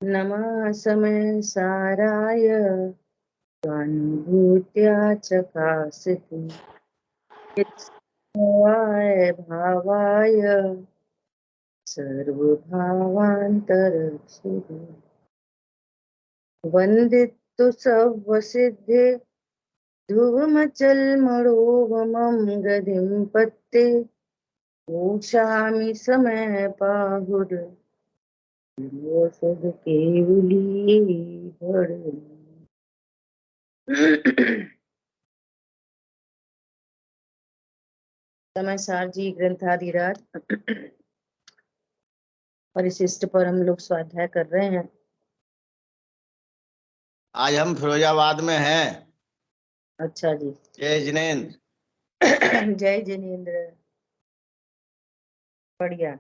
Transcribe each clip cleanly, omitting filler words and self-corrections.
नमः समय साराय स्वानुभूत्या चकासितु भावाय भावाय सर्वभावान्तरक्षितु वन्दितु सर्वसिद्धे ध्रुवमचलमणोरमं गतिं पत्ते पूषामि समय पाहुर औषध केवली भर। समय सार जी ग्रंथाधिराज परिशिष्ट पर हम लोग स्वाध्याय कर रहे हैं। आज हम फिरोजाबाद में हैं। अच्छा जी। जय जिनेन्द्र। जय जिनेन्द्र। बढ़िया।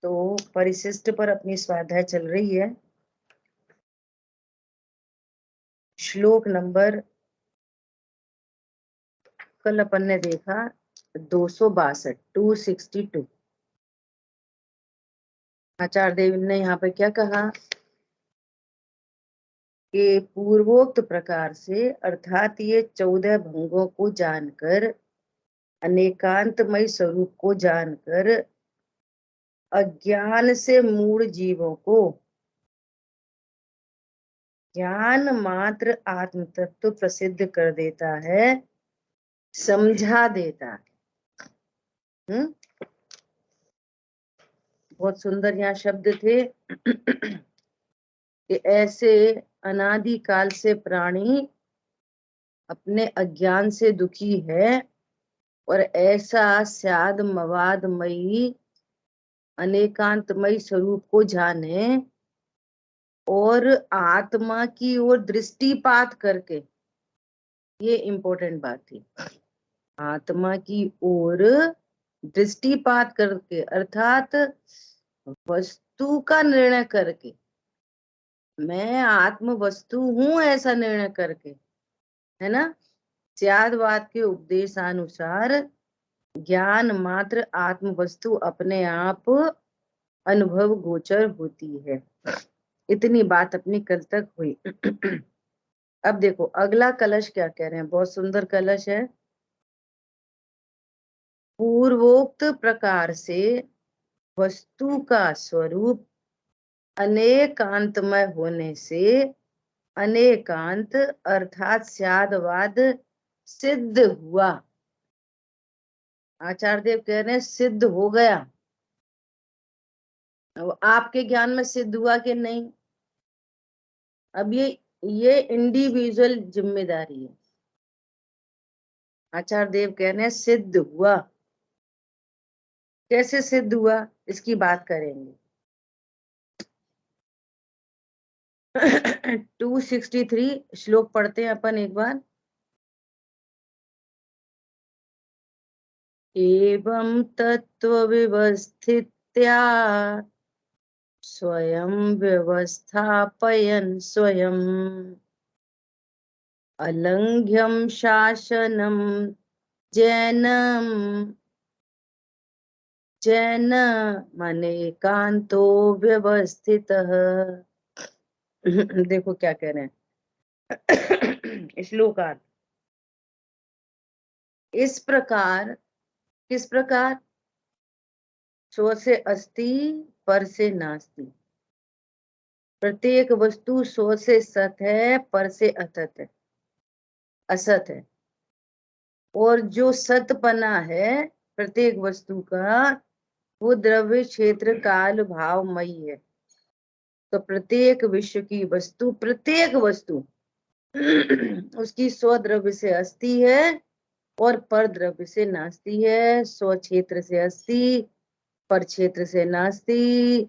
तो परिशिष्ट पर अपनी स्वाध्याय चल रही है। श्लोक नंबर कल अपन ने देखा 262 262। आचार्य देव ने यहाँ पे क्या कहा कि पूर्वोक्त प्रकार से अर्थात ये 14 भंगों को जानकर, अनेकांतमय स्वरूप को जानकर अज्ञान से मूढ़ जीवों को ज्ञान मात्र आत्म तत्व प्रसिद्ध कर देता है, समझा देता है। बहुत सुंदर यहाँ शब्द थे कि ऐसे अनादि काल से प्राणी अपने अज्ञान से दुखी है और ऐसा स्याद मवादमयी अनेकांतमय स्वरूप को जाने और आत्मा की ओर दृष्टिपात करके, ये इंपॉर्टेंट बात थी, आत्मा की ओर दृष्टिपात करके अर्थात वस्तु का निर्णय करके, मैं आत्म वस्तु हूं ऐसा निर्णय करके, है ना, स्यादवाद के उपदेशानुसार ज्ञान मात्र आत्म वस्तु अपने आप अनुभव गोचर होती है। इतनी बात अपनी कल तक हुई। अब देखो अगला कलश क्या कह रहे हैं, बहुत सुंदर कलश है। पूर्वोक्त प्रकार से वस्तु का स्वरूप अनेकांतमय होने से अनेकांत अर्थात स्यादवाद सिद्ध हुआ। आचार्य देव कह रहे हैं सिद्ध हो गया। अब आपके ज्ञान में सिद्ध हुआ कि नहीं, अब ये इंडिविजुअल जिम्मेदारी है। आचार्य देव कह रहे हैं सिद्ध हुआ। कैसे सिद्ध हुआ इसकी बात करेंगे। 263 श्लोक पढ़ते हैं अपन एक बार। एवं तत्व व्यवस्थित्या स्वयं व्यवस्थापयन् स्वयं अलंघ्यं शासनं जैनम जैन मनेकांतो व्यवस्थितः। देखो क्या कह रहे हैं श्लोकार्थ। इस प्रकार, किस प्रकार, स्व से अस्ति पर से नास्ति। प्रत्येक वस्तु स्व से सत है, पर से असत है, असत है। और जो सतपना है प्रत्येक वस्तु का वो द्रव्य क्षेत्र काल भावमयी है। तो प्रत्येक विश्व की वस्तु, प्रत्येक वस्तु उसकी स्वद्रव्य से अस्ति है और पर द्रव्य से नास्ति है। स्व क्षेत्र से अस्ति, पर क्षेत्र से नास्ति,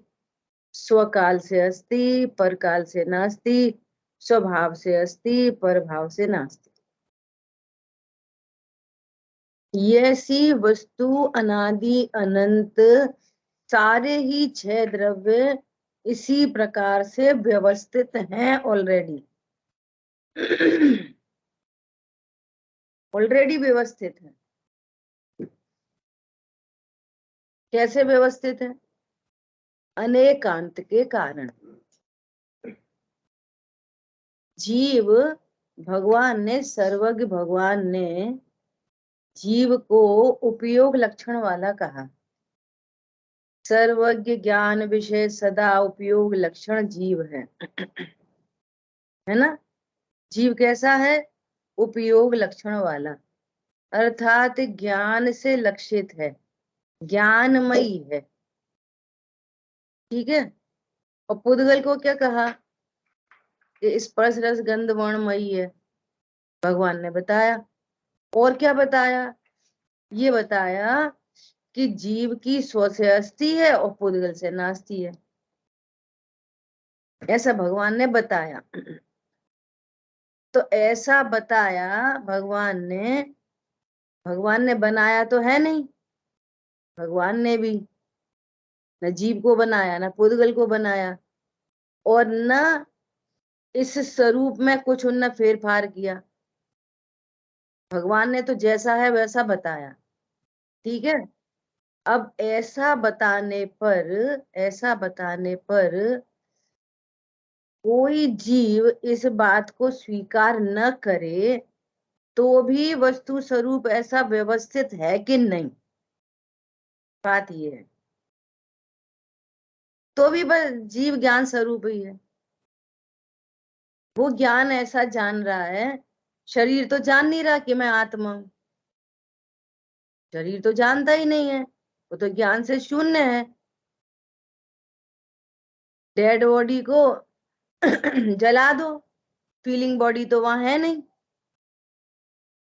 स्वकाल से अस्ति, पर काल से नास्ति, स्वभाव से अस्ति, पर भाव से नास्ति। ऐसी वस्तु अनादि अनंत सारे ही 6 द्रव्य इसी प्रकार से व्यवस्थित हैं ऑलरेडी। ऑलरेडी व्यवस्थित है। कैसे व्यवस्थित है? अनेकांत के कारण। जीव भगवान ने, सर्वज्ञ भगवान ने जीव को उपयोग लक्षण वाला कहा। सर्वज्ञ ज्ञान विषय सदा उपयोग लक्षण जीव है ना? जीव कैसा है? उपयोग लक्षण वाला, अर्थात ज्ञान से लक्षित है, ज्ञानमयी है। ठीक है। और पुद्गल को क्या कहा? कि स्पर्श रस गंध वर्णमयी है, भगवान ने बताया। और क्या बताया? ये बताया कि जीव की स्व से अस्थि है और पुद्गल से नास्ति है, ऐसा भगवान ने बताया। तो ऐसा बताया भगवान ने बनाया तो है नहीं। भगवान ने भी न जीव को बनाया, न पुद्गल को बनाया, और न इस स्वरूप में कुछ उनने फेर फार किया। भगवान ने तो जैसा है वैसा बताया। ठीक है। अब ऐसा बताने पर कोई जीव इस बात को स्वीकार न करे तो भी वस्तु स्वरूप ऐसा व्यवस्थित है कि नहीं, बात ये है। तो भी बस जीव ज्ञान स्वरूप ही है, वो ज्ञान ऐसा जान रहा है। शरीर तो जान नहीं रहा कि मैं आत्मा हूं, शरीर तो जानता ही नहीं है, वो तो ज्ञान से शून्य है। डेड बॉडी को जला दो, फीलिंग बॉडी तो वहां है नहीं,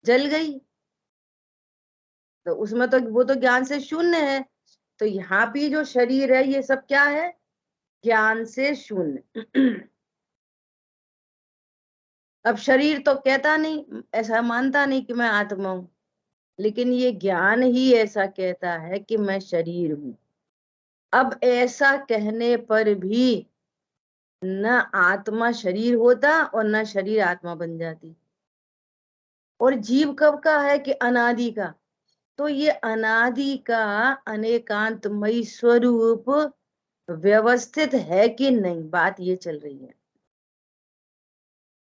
जल गई, तो उसमें तो वो तो ज्ञान से शून्य है। तो यहाँ भी जो शरीर है ये सब क्या है? ज्ञान से शून्य। अब शरीर तो कहता नहीं, ऐसा मानता नहीं कि मैं आत्मा हूं, लेकिन ये ज्ञान ही ऐसा कहता है कि मैं शरीर हूं। अब ऐसा कहने पर भी न आत्मा शरीर होता और न शरीर आत्मा बन जाती। और जीव कब का है? कि अनादि का। तो ये अनादि का अनेकांतमयी स्वरूप व्यवस्थित है कि नहीं, बात ये चल रही है।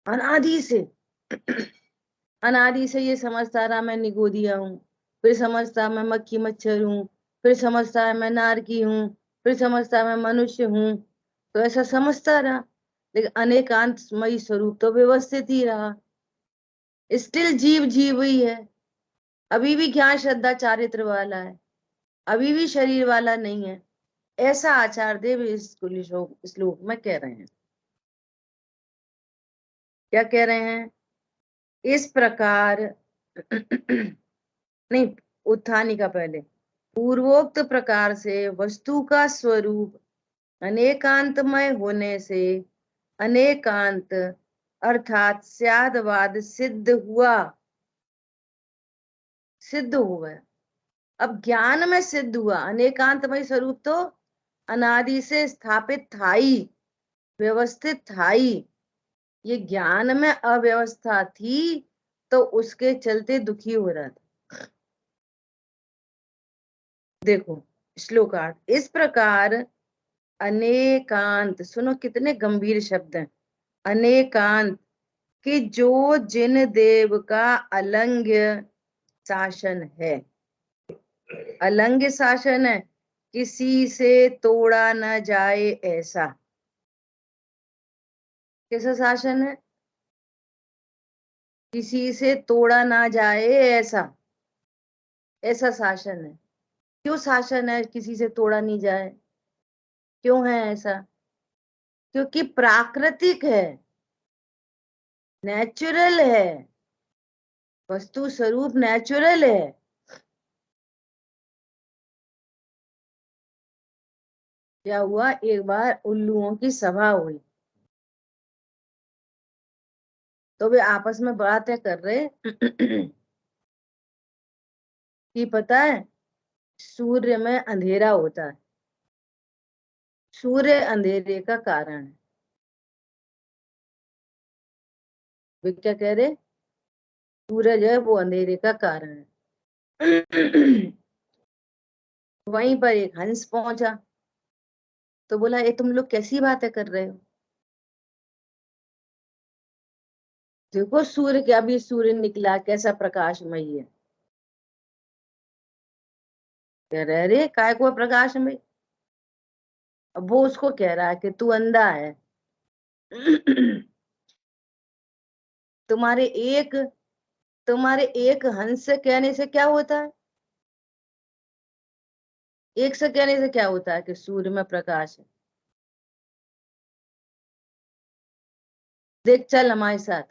अनादि से अनादि से ये समझता रहा मैं निगोदिया हूं, फिर समझता मैं मक्खी मच्छर हूं, फिर समझता है मैं नारकी हूं, फिर समझता मैं मनुष्य हूं। तो ऐसा समझता रहा, लेकिन अनेकांतमयी स्वरूप तो व्यवस्थित ही रहा। स्टिल जीव जीव ही है, अभी भी ज्ञान श्रद्धा चारित्र वाला है, अभी भी शरीर वाला नहीं है। ऐसा आचार्य देव इस श्लोक में कह रहे हैं। क्या कह रहे हैं? इस प्रकार नहीं, उत्थानी का पहले, पूर्वोक्त प्रकार से वस्तु का स्वरूप अनेकांतमय होने से अनेकांत अर्थात स्यादवाद सिद्ध हुआ। अब ज्ञान में सिद्ध हुआ। अनेकांतमय स्वरूप तो अनादि से स्थापित था ही, व्यवस्थित था ही। ये ज्ञान में अव्यवस्था थी तो उसके चलते दुखी हो रहा था। देखो श्लोकार्थ, इस प्रकार अनेकांत, सुनो कितने गंभीर शब्द हैं। अनेकांत कि जो जिन देव का अलंघ्य शासन है, अलंघ्य शासन है, किसी से तोड़ा न जाए ऐसा। कैसा शासन है? किसी से तोड़ा ना जाए ऐसा, ऐसा शासन है। क्यों शासन है किसी से तोड़ा नहीं जाए? क्यों है ऐसा? क्योंकि प्राकृतिक है, नेचुरल है, वस्तु स्वरूप नेचुरल है। क्या हुआ, एक बार उल्लुओं की सभा हुई, तो वे आपस में बातें कर रहे कि पता है सूर्य में अंधेरा होता है, सूर्य अंधेरे का कारण है। वे क्या कह रहे? सूरज है वो अंधेरे का कारण है। वहीं पर एक हंस पहुंचा, तो बोला ये तुम लोग कैसी बातें कर रहे हो, देखो सूर्य क्या, भी सूर्य निकला कैसा प्रकाशमयी है। कह रहे अरे काय को प्रकाशमयी। अब वो उसको कह रहा है कि तू अंधा है। तुम्हारे एक तुम्हारे एक हंस से कहने से क्या होता है, एक से कहने से क्या होता है कि सूर्य में प्रकाश है। देख चल हमारे साथ,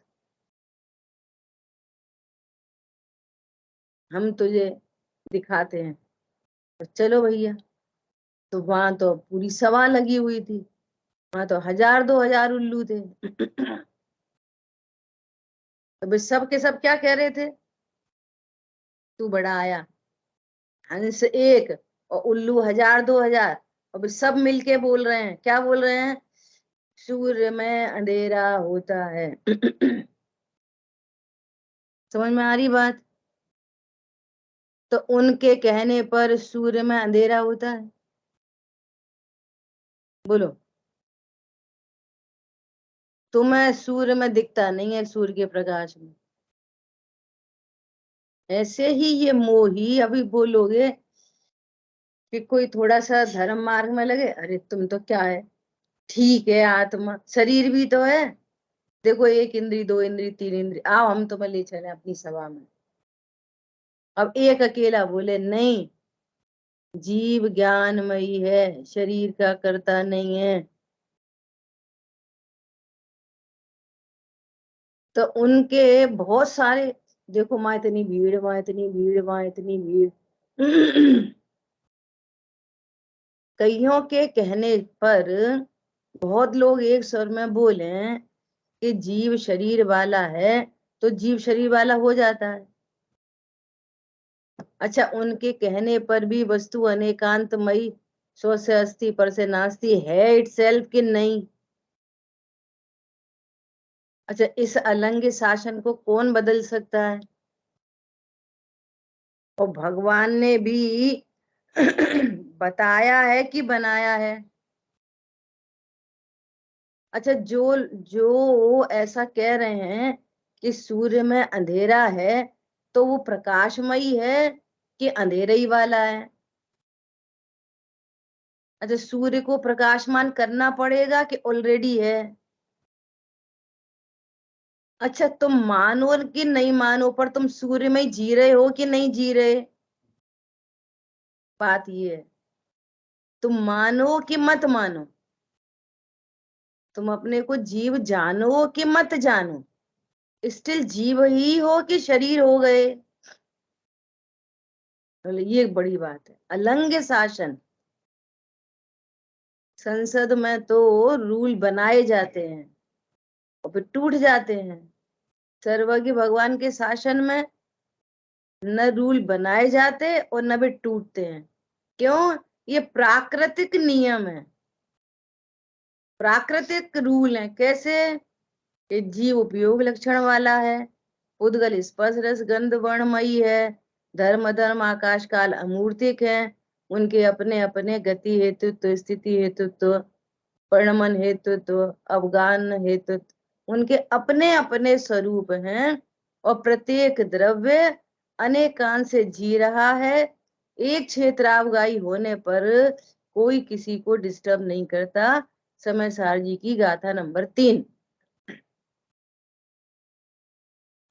हम तुझे दिखाते हैं। तो चलो भैया, तो वहां तो पूरी सभा लगी हुई थी, वहां तो 1000 2000 उल्लू थे। तो वे सब के सब क्या कह रहे थे, तू बड़ा आया, हंस एक और उल्लू 1000 2000। और वे सब मिलके बोल रहे हैं, क्या बोल रहे हैं, सूर्य में अंधेरा होता है। समझ में आ रही बात। तो उनके कहने पर सूर्य में अंधेरा होता है, बोलो। तुम्हें सूर्य में दिखता नहीं है, सूर्य के प्रकाश में। ऐसे ही ये मोही, अभी बोलोगे कि कोई थोड़ा सा धर्म मार्ग में लगे, अरे तुम तो क्या है, ठीक है आत्मा शरीर भी तो है, देखो एक इंद्री दो इंद्री तीन इंद्री, आओ हम तुम्हें ले चले अपनी सभा में। अब एक अकेला बोले नहीं, जीव ज्ञानमयी है, शरीर का कर्ता नहीं है। तो उनके बहुत सारे, देखो वहां इतनी भीड़, वहां इतनी भीड़, वहां इतनी भीड़। कईयों के कहने पर बहुत लोग एक स्वर में बोले कि जीव शरीर वाला है, तो जीव शरीर वाला हो जाता है। अच्छा, उनके कहने पर भी वस्तु अनेकांतमयी, स्व से अस्ति पर से नास्ति है इटसेल्फ कि नहीं। अच्छा, इस अलंग शासन को कौन बदल सकता है, और भगवान ने भी बताया है कि बनाया है। अच्छा, जो जो ऐसा कह रहे हैं कि सूर्य में अंधेरा है, तो वो प्रकाशमयी है कि अंधेरा ही वाला है। अच्छा, सूर्य को प्रकाशमान करना पड़ेगा कि ऑलरेडी है। अच्छा, तुम मानो कि नहीं मानो, पर तुम सूर्य में ही जी रहे हो कि नहीं जी रहे, बात ये है। तुम मानो कि मत मानो, तुम अपने को जीव जानो कि मत जानो, स्टिल जीव ही हो कि शरीर हो गए। बोले ये एक बड़ी बात है, अलंग शासन। संसद में तो रूल बनाए जाते हैं और फिर टूट जाते हैं। सर्वज्ञ भगवान के शासन में न रूल बनाए जाते और न भी टूटते हैं। क्यों, ये प्राकृतिक नियम है, प्राकृतिक रूल है। कैसे, ये जीव उपयोग लक्षण वाला है, उद्गल स्पर्श रस गंध वर्णमयी है, धर्म धर्म आकाश काल अमूर्तिक है, उनके अपने अपने गति हेतुत्व, स्थिति हेतुत्व, परिणमन हेतुत्व, अवगान हेतुत्व, उनके अपने अपने स्वरूप हैं। और प्रत्येक द्रव्य अनेकांश से जी रहा है, एक क्षेत्रावगाही होने पर कोई किसी को डिस्टर्ब नहीं करता। समय सार जी की गाथा नंबर 3।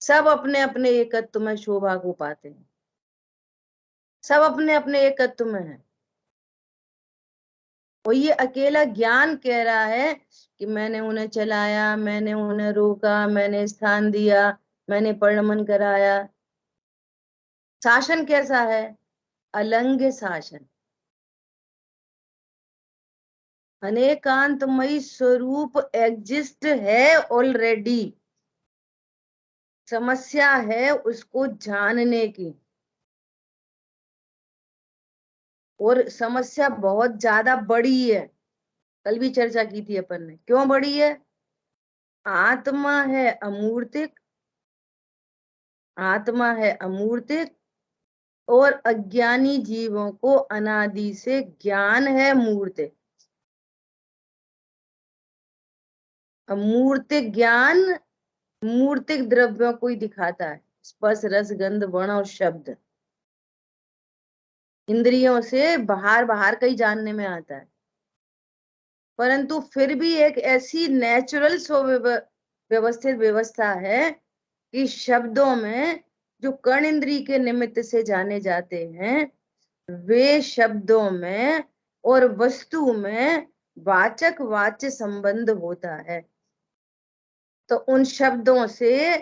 सब अपने अपने एकत्व में शोभा को पाते हैं, सब अपने अपने एकत्व में है। और ये अकेला ज्ञान कह रहा है कि मैंने उन्हें चलाया, मैंने उन्हें रोका, मैंने स्थान दिया, मैंने परिणमन कराया। शासन कैसा है, अलंग शासन, अनेकांतमयी स्वरूप एग्जिस्ट है ऑलरेडी। समस्या है उसको जानने की, और समस्या बहुत ज्यादा बड़ी है। कल भी चर्चा की थी अपन ने, क्यों बड़ी है, आत्मा है अमूर्तिक, आत्मा है अमूर्तिक, और अज्ञानी जीवों को अनादि से ज्ञान है मूर्त। मूर्तिक ज्ञान मूर्तिक द्रव्यों को ही दिखाता है, स्पर्श रस गंध वर्ण और शब्द। इंद्रियों से बाहर बाहर का ही जानने में आता है, परंतु फिर भी एक ऐसी नेचुरल व्यवस्थित व्यवस्था है कि शब्दों में जो कर्ण इंद्रिय के निमित्त से जाने जाते हैं, वे शब्दों में और वस्तु में वाचक वाच्य संबंध होता है। तो उन शब्दों से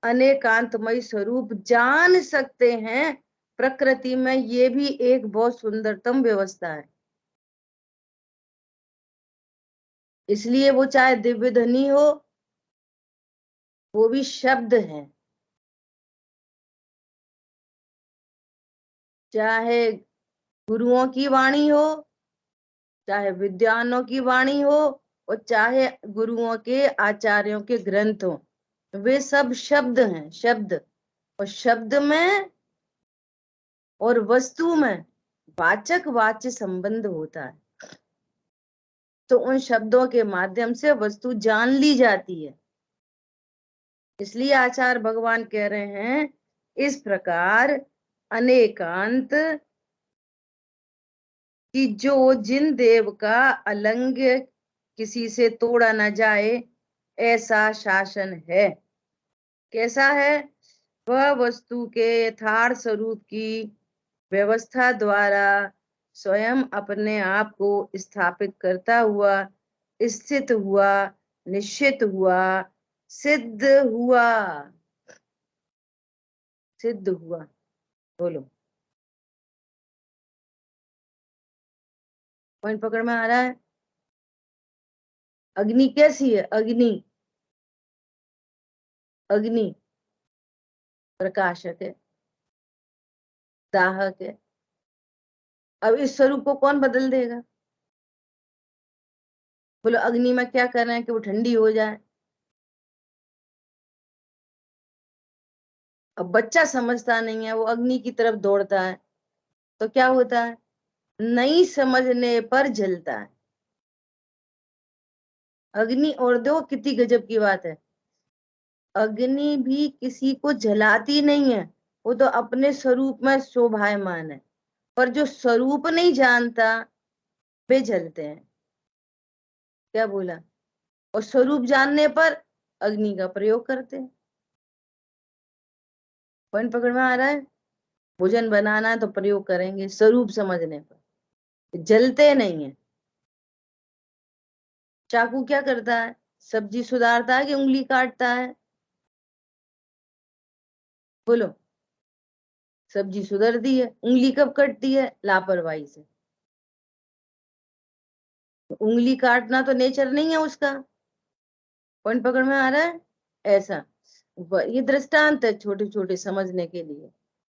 अनेकांतमय स्वरूप जान सकते हैं। प्रकृति में ये भी एक बहुत सुंदरतम व्यवस्था है। इसलिए वो चाहे दिव्य ध्वनि हो, वो भी शब्द है, चाहे गुरुओं की वाणी हो, चाहे विद्वानों की वाणी हो, और चाहे गुरुओं के आचार्यों के ग्रंथ हो, वे सब शब्द हैं। शब्द और शब्द में और वस्तु में वाचक वाच्य संबंध होता है। तो उन शब्दों के माध्यम से वस्तु जान ली जाती है। इसलिए आचार्य भगवान कह रहे हैं, इस प्रकार अनेकांत कि जो जिन देव का अलंघ्य किसी से तोड़ा न जाए, ऐसा शासन है। कैसा है? वह वस्तु के यथार्थ स्वरूप की व्यवस्था द्वारा स्वयं अपने आप को स्थापित करता हुआ, स्थित हुआ, निश्चित हुआ, सिद्ध हुआ। सिद्ध हुआ, बोलो, पॉइंट पकड़ में आ रहा है? अग्नि कैसी है? अग्नि, अग्नि प्रकाशक है, दाहक है। अब इस स्वरूप को कौन बदल देगा? बोलो, अग्नि में क्या कर रहे हैं कि वो ठंडी हो जाए? अब बच्चा समझता नहीं है, वो अग्नि की तरफ दौड़ता है, तो क्या होता है? नहीं समझने पर जलता है। अग्नि, और दो कितनी गजब की बात है, अग्नि भी किसी को जलाती नहीं है, वो तो अपने स्वरूप में शोभायमान है। पर जो स्वरूप नहीं जानता, वे जलते हैं। क्या बोला? और स्वरूप जानने पर अग्नि का प्रयोग करते हैं। पॉइंट पकड़ में आ रहा है? भोजन बनाना है तो प्रयोग करेंगे, स्वरूप समझने पर जलते नहीं है। चाकू क्या करता है? सब्जी सुधारता है कि उंगली काटता है? बोलो, सब्जी सुधरती है, उंगली कब कटती है? लापरवाही से। तो उंगली काटना तो नेचर नहीं है उसका। पॉइंट पकड़ में आ रहा है? ऐसा ये दृष्टांत है छोटे छोटे समझने के लिए।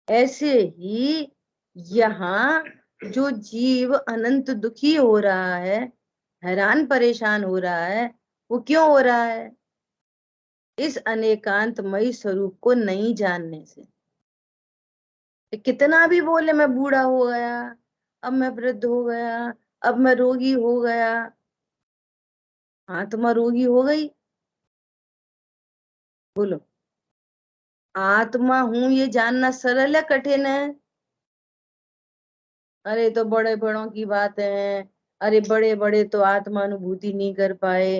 ऐसे ही यहाँ जो जीव अनंत दुखी हो रहा है, हैरान परेशान हो रहा है, वो क्यों हो रहा है? इस अनेकांतमयी स्वरूप को नहीं जानने से। कितना भी बोले मैं बूढ़ा हो गया, अब मैं वृद्ध हो गया, अब मैं रोगी हो गया। आत्मा रोगी हो गई? बोलो, आत्मा हूं ये जानना सरल है कठिन है? अरे तो बड़े बड़ों की बातें हैं, अरे बड़े बड़े तो आत्मा अनुभूति नहीं कर पाए।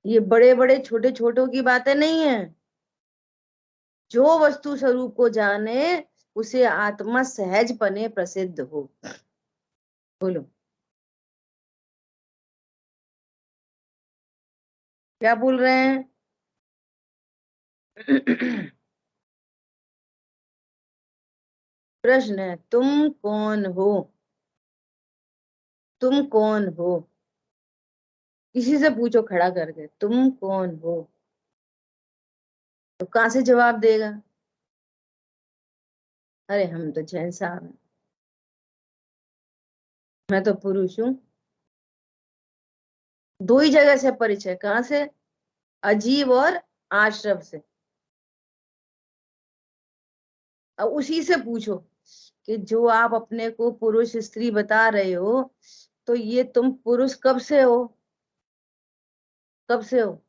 ये बड़े बड़े छोटे छोटों की बातें नहीं है। जो वस्तु स्वरूप को जाने, उसे आत्मा सहज पने प्रसिद्ध हो। बोलो, क्या बोल रहे हैं? प्रश्न है, तुम कौन हो? तुम कौन हो? किसी से पूछो खड़ा करके, तुम कौन हो? तो कहां से जवाब देगा? अरे हम तो जैन साहब हैं, मैं तो पुरुष हूँ। दो ही जगह से परिचय, कहां से? अजीब और आश्रम से। अब उसी से पूछो कि जो आप अपने को पुरुष स्त्री बता रहे हो, तो ये तुम पुरुष कब से हो? कब से हो?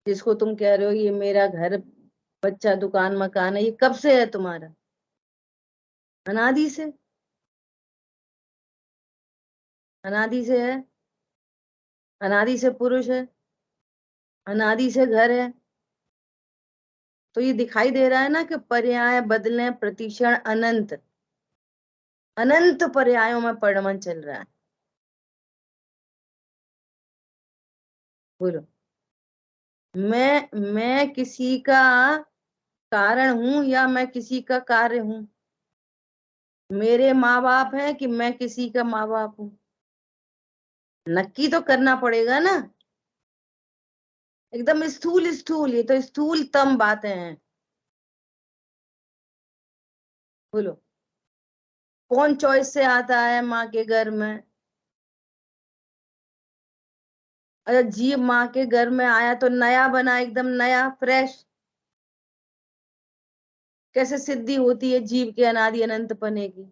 जिसको तुम कह रहे हो ये मेरा घर, बच्चा, दुकान, मकान है, ये कब से है तुम्हारा? अनादि से। अनादि से है। अनादि से पुरुष है। अनादि से घर है। तो ये दिखाई दे रहा है ना कि पर्याय बदले प्रतिक्षण अनंत, अनंत पर्यायों में परिणमन चल रहा है। बोलो। मैं किसी का कारण हूं या मैं किसी का कार्य हूं? मेरे माँ बाप हैं कि मैं किसी का माँ बाप हूं? नक्की तो करना पड़ेगा ना। एकदम स्थूल स्थूल, ये तो स्थूलतम बातें हैं। बोलो। कौन चॉइस से आता है माँ के घर में? अगर जीव माँ के घर में आया तो नया बना, एकदम नया फ्रेश। कैसे सिद्धि होती है जीव के अनादि अनंत पने की?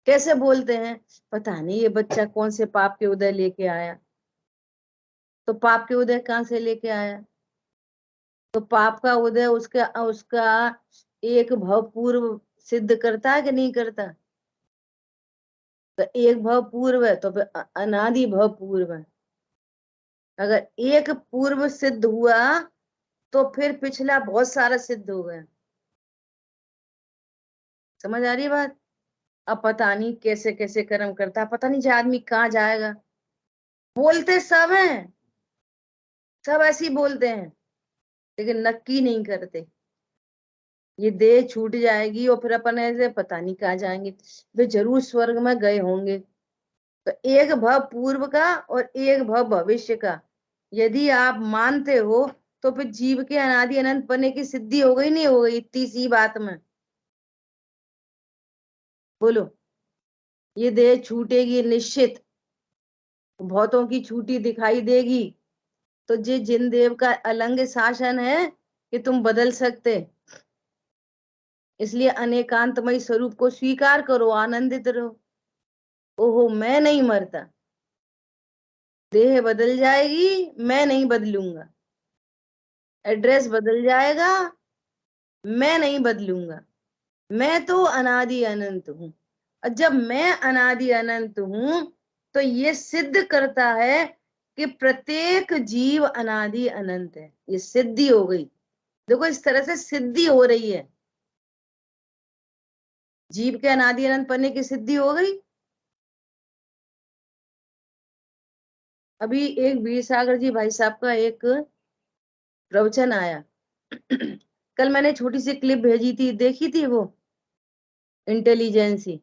कैसे बोलते हैं पता नहीं ये बच्चा कौन से पाप के उदय लेके आया? तो पाप के उदय कहाँ से लेके आया? तो पाप का उदय उसका उसका एक भव पूर्व सिद्ध करता है कि नहीं करता? तो एक भव पूर्व है तो फिर अनादि भव पूर्व है। अगर एक पूर्व सिद्ध हुआ तो फिर पिछला बहुत सारा सिद्ध हो गया। समझ आ रही है बात? अब पता नहीं कैसे कैसे कर्म करता है, पता नहीं ये आदमी कहाँ जाएगा। बोलते सब हैं, सब ऐसे ही बोलते हैं, लेकिन नक्की नहीं करते। ये देह छूट जाएगी और फिर अपन ऐसे पता नहीं कहाँ जाएंगे, वे जरूर स्वर्ग में गए होंगे। तो एक भव पूर्व का और एक भव भविष्य का यदि आप मानते हो तो फिर जीव के अनादि अनंत बनने की सिद्धि हो गई नहीं हो गई इतनी सी बात में? बोलो। ये देह छूटेगी निश्चित, भौतों की छूटी दिखाई देगी। तो जे जिन देव का अलंग शासन है कि तुम बदल सकते, इसलिए अनेकांतमय स्वरूप को स्वीकार करो, आनंदित रहो। ओहो मैं नहीं मरता, देह बदल जाएगी, मैं नहीं बदलूंगा। एड्रेस बदल जाएगा, मैं नहीं बदलूंगा। मैं तो अनादि अनंत हूं। और जब मैं अनादि अनंत हूं तो ये सिद्ध करता है कि प्रत्येक जीव अनादि अनंत है। ये सिद्धि हो गई। देखो इस तरह से सिद्धि हो रही है, जीव के अनादि अनंत पन्ने की सिद्धि हो गई। अभी एक वीर सागर जी भाई साहब का एक प्रवचन आया कल मैंने छोटी सी क्लिप भेजी थी, देखी थी वो? इंटेलिजेंसी,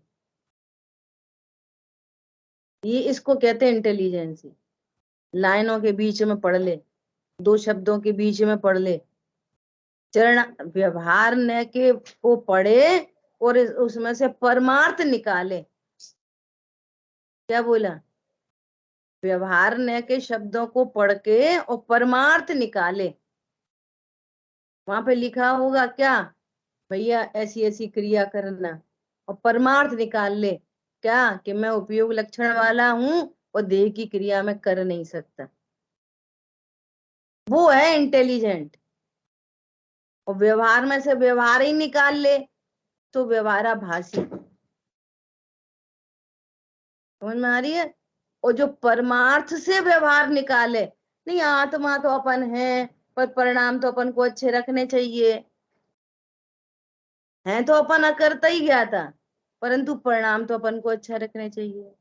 ये इसको कहते हैं इंटेलिजेंसी। लाइनों के बीच में पढ़ ले, दो शब्दों के बीच में पढ़ ले, चरण व्यवहार न के को पढ़े और उसमें से परमार्थ निकाले। क्या बोला? व्यवहार न के शब्दों को पढ़ के और परमार्थ निकाले। वहां पे लिखा होगा क्या? भैया ऐसी ऐसी क्रिया करना, और परमार्थ निकाल ले क्या कि मैं उपयोग लक्षण वाला हूं और देह की क्रिया में कर नहीं सकता। वो है इंटेलिजेंट। और व्यवहार में से व्यवहार ही निकाल ले तो व्यवहाराभासी। समझ में आ रही है? और जो परमार्थ से व्यवहार निकाले, नहीं आत्मा तो अपन है पर परिणाम तो अपन को अच्छे रखने चाहिए, है तो अपन अकर्ता ही गया था, परंतु परिणाम तो अपन को अच्छा रखने चाहिए।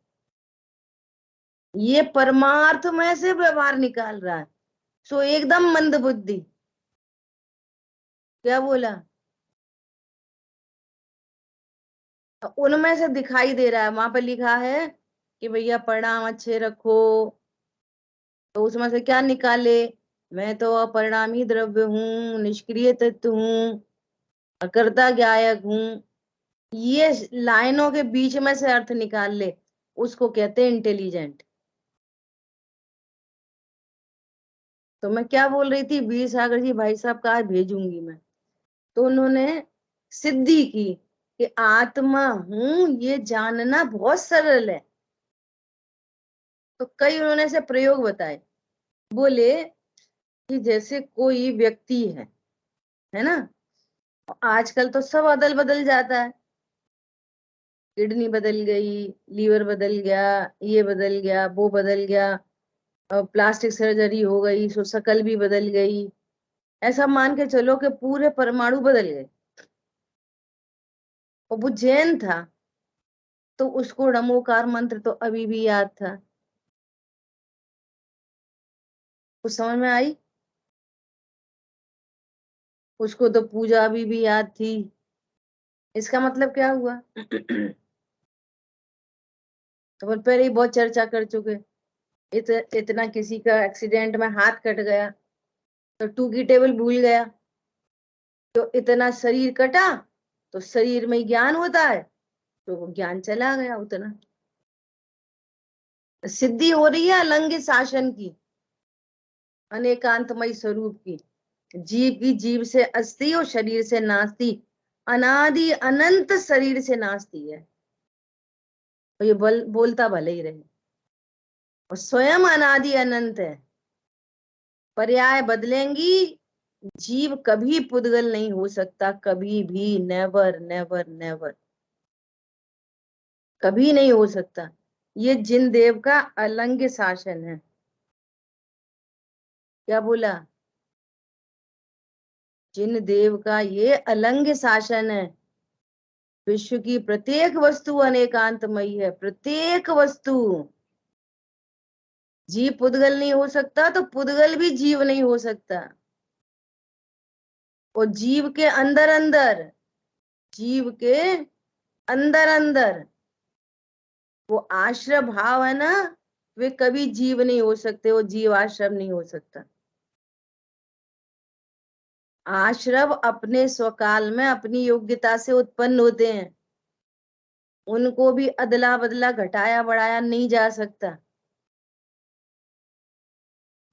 ये परमार्थ में से व्यवहार निकाल रहा है, सो एकदम मंद बुद्धि। क्या बोला? उनमें से दिखाई दे रहा है, वहां पे लिखा है कि भैया परिणाम अच्छे रखो, तो उसमें से क्या निकाले? मैं तो अपरिणामी द्रव्य हूँ, निष्क्रिय तत्व हूँ, अकर्ता ज्ञायक हूँ। ये लाइनों के बीच में से अर्थ निकाल ले, उसको कहते हैं इंटेलिजेंट। तो मैं क्या बोल रही थी, वीर सागर जी भाई साहब कहा भेजूंगी मैं, तो उन्होंने सिद्धि की कि आत्मा हूं ये जानना बहुत सरल है। तो कई उन्होंने ऐसे प्रयोग बताए, बोले कि जैसे कोई व्यक्ति है ना, आजकल तो सब अदल बदल जाता है, किडनी बदल गई, लीवर बदल गया, ये बदल गया, वो बदल गया, प्लास्टिक सर्जरी हो गई, सो शकल भी बदल गई। ऐसा मान के चलो कि पूरे परमाणु बदल गए। और वो जैन था तो उसको नमोकार मंत्र तो अभी भी याद था। कुछ समझ में आई? उसको तो पूजा अभी भी याद थी। इसका मतलब क्या हुआ? तो अपन पहले ही बहुत चर्चा कर चुके। इतना किसी का एक्सीडेंट में हाथ कट गया तो 2 की टेबल भूल गया, तो इतना शरीर कटा तो शरीर में ज्ञान होता है, तो वो ज्ञान चला गया उतना। सिद्धि हो रही है अलंग शासन की, अनेकांतमय स्वरूप की। जीव की जीव से अस्थि और शरीर से नास्ती, अनादि अनंत शरीर से नास्ती है। और ये बोलता भले ही रहे, और स्वयं अनादि अनंत है। पर्याय बदलेंगी, जीव कभी पुद्गल नहीं हो सकता, कभी भी, नेवर नेवर नेवर, कभी नहीं हो सकता। ये जिन देव का अलंग शासन है। क्या बोला? जिन देव का ये अलंग शासन है। विश्व की प्रत्येक वस्तु अनेकांतमयी है, प्रत्येक वस्तु। जीव पुद्गल नहीं हो सकता तो पुद्गल भी जीव नहीं हो सकता। और जीव के अंदर अंदर, जीव के अंदर अंदर वो आश्रय भाव है ना, वे कभी जीव नहीं हो सकते, वो जीव आश्रम नहीं हो सकता। आश्रव अपने स्वकाल में अपनी योग्यता से उत्पन्न होते हैं, उनको भी अदला बदला घटाया बढ़ाया नहीं जा सकता।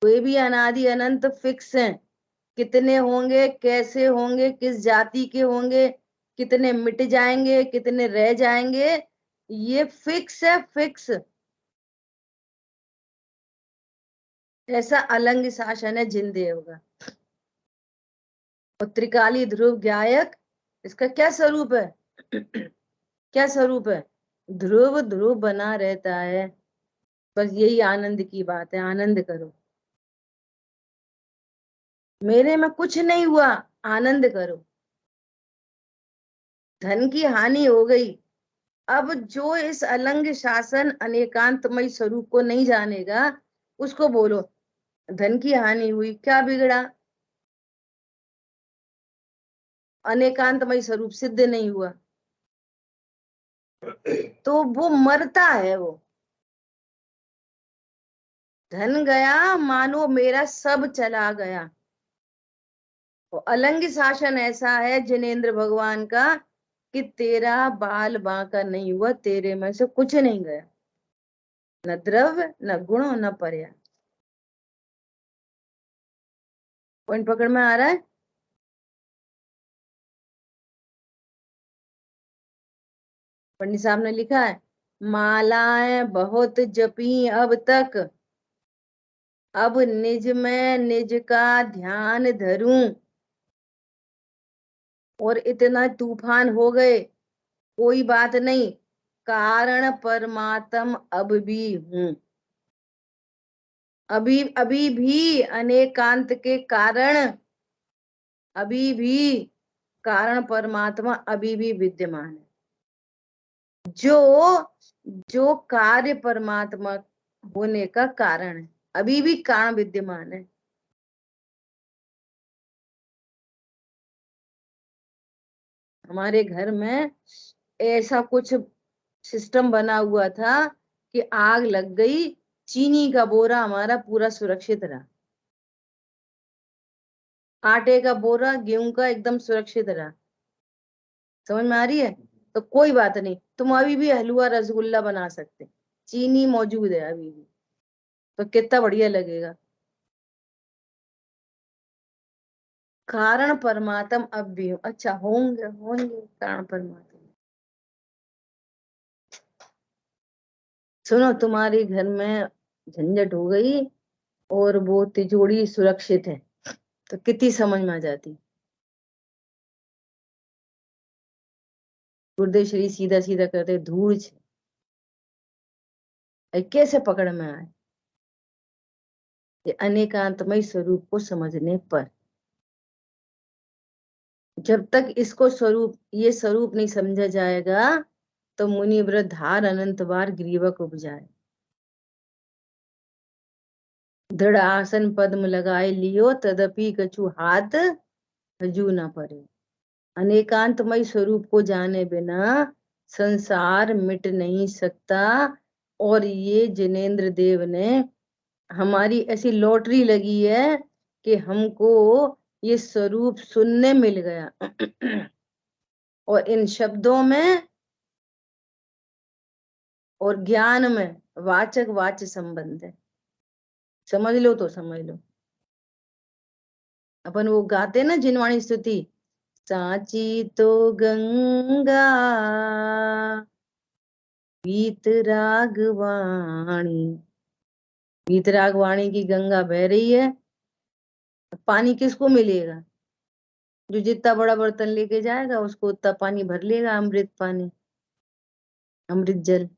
वे भी अनादि अनंत फिक्स हैं। कितने होंगे, कैसे होंगे, किस जाति के होंगे, कितने मिट जाएंगे, कितने रह जाएंगे, ये फिक्स है, फिक्स। ऐसा अलंग शासन है जिन देव का। और त्रिकाली ध्रुव गायक, इसका क्या स्वरूप है? क्या स्वरूप है? ध्रुव ध्रुव बना रहता है। बस यही आनंद की बात है, आनंद करो। मेरे में कुछ नहीं हुआ, आनंद करो। धन की हानि हो गई, अब जो इस अलंग शासन अनेकांतमय स्वरूप को नहीं जानेगा, उसको बोलो धन की हानि हुई, क्या बिगड़ा? अनेकांतमय स्वरूप सिद्ध नहीं हुआ, तो वो मरता है। वो धन गया मानो मेरा सब चला गया। वो अलंग शासन ऐसा है जिनेंद्र भगवान का कि तेरा बाल बांका नहीं हुआ, तेरे में से कुछ नहीं गया, न द्रव्य न गुण न पर्याय। पॉइंट पकड़ में आ रहा है? पंडित साहब ने लिखा है, मालाएं बहुत जपी अब तक, अब निज में निज का ध्यान धरूं, और इतना तूफान हो गए, कोई बात नहीं, कारण परमात्म अब भी हूं। अभी अभी भी अनेकांत के कारण, अभी भी कारण परमात्मा अभी भी विद्यमान है। जो जो कार्य परमात्मा होने का कारण है, अभी भी कारण विद्यमान है। हमारे घर में ऐसा कुछ सिस्टम बना हुआ था कि आग लग गई, चीनी का बोरा हमारा पूरा सुरक्षित रहा, आटे का बोरा गेहूं का एकदम सुरक्षित रहा। समझ में आ रही है? तो कोई बात नहीं, तुम अभी भी हलवा रसगुल्ला बना सकते, चीनी मौजूद है अभी भी, तो कितना बढ़िया लगेगा। कारण परमात्म अब भी अच्छा होंगे होंगे कारण परमात्म। सुनो, तुम्हारे घर में झंझट हो गई और वो तिजोरी सुरक्षित है तो कितनी समझ में आ जाती। गुरुदेव श्री सीधा सीधा करते धूल कैसे पकड़ में आए ये अनेकांतमय स्वरूप को समझने पर। जब तक इसको ये स्वरूप नहीं समझा जाएगा तो मुनि वृद्धार अनंत बार ग्रीवक उपजाए। दृढ़ आसन पद्म लगाए लियो तदपि कछु हाथ हजू न पड़े। अनेकांतमय स्वरूप को जाने बिना संसार मिट नहीं सकता। और ये जिनेंद्र देव ने हमारी ऐसी लॉटरी लगी है कि हमको ये स्वरूप सुनने मिल गया और इन शब्दों में और ज्ञान में वाचक वाच्य संबंध है। समझ लो तो समझ लो। अपन वो गाते ना जिनवाणी स्तुति, सांची तो गंगा वीतरागवाणी। वीतरागवाणी की गंगा बह रही है, पानी किसको मिलेगा? जो जितना बड़ा बर्तन लेके जाएगा उसको उतना पानी भर लेगा, अमृत पानी, अमृत जल।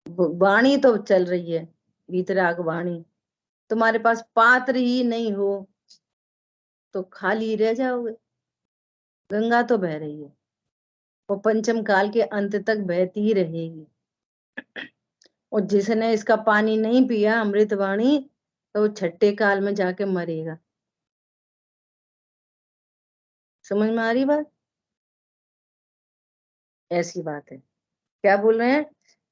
वाणी तो चल रही है, वीतराग वाणी। तुम्हारे पास पात्र ही नहीं हो तो खाली रह जाओगे। गंगा तो बह रही है, वो पंचम काल के अंत तक बहती ही रहेगी। और जिसने इसका पानी नहीं पिया अमृत वाणी तो वो छठे काल में जाके मरेगा। समझ में आ रही बात? ऐसी बात है। क्या बोल रहे हैं?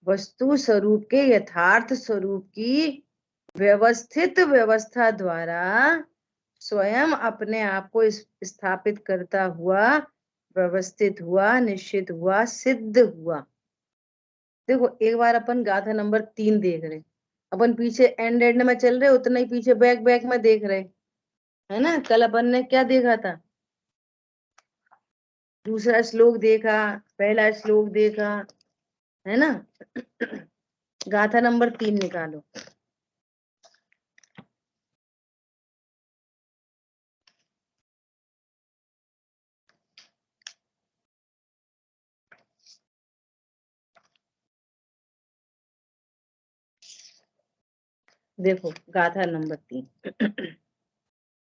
वस्तु स्वरूप के यथार्थ स्वरूप की व्यवस्थित व्यवस्था द्वारा स्वयं अपने आप को स्थापित करता हुआ, व्यवस्थित हुआ, निश्चित हुआ, सिद्ध हुआ। देखो एक बार अपन गाथा नंबर 3 देख रहे, अपन पीछे एंड एंड में चल रहे, उतना ही पीछे बैक बैक में देख रहे, है ना। कल अपन ने क्या देखा था? दूसरा श्लोक देखा, पहला श्लोक देखा, है ना। गाथा नंबर 3 निकालो। देखो गाथा नंबर 3।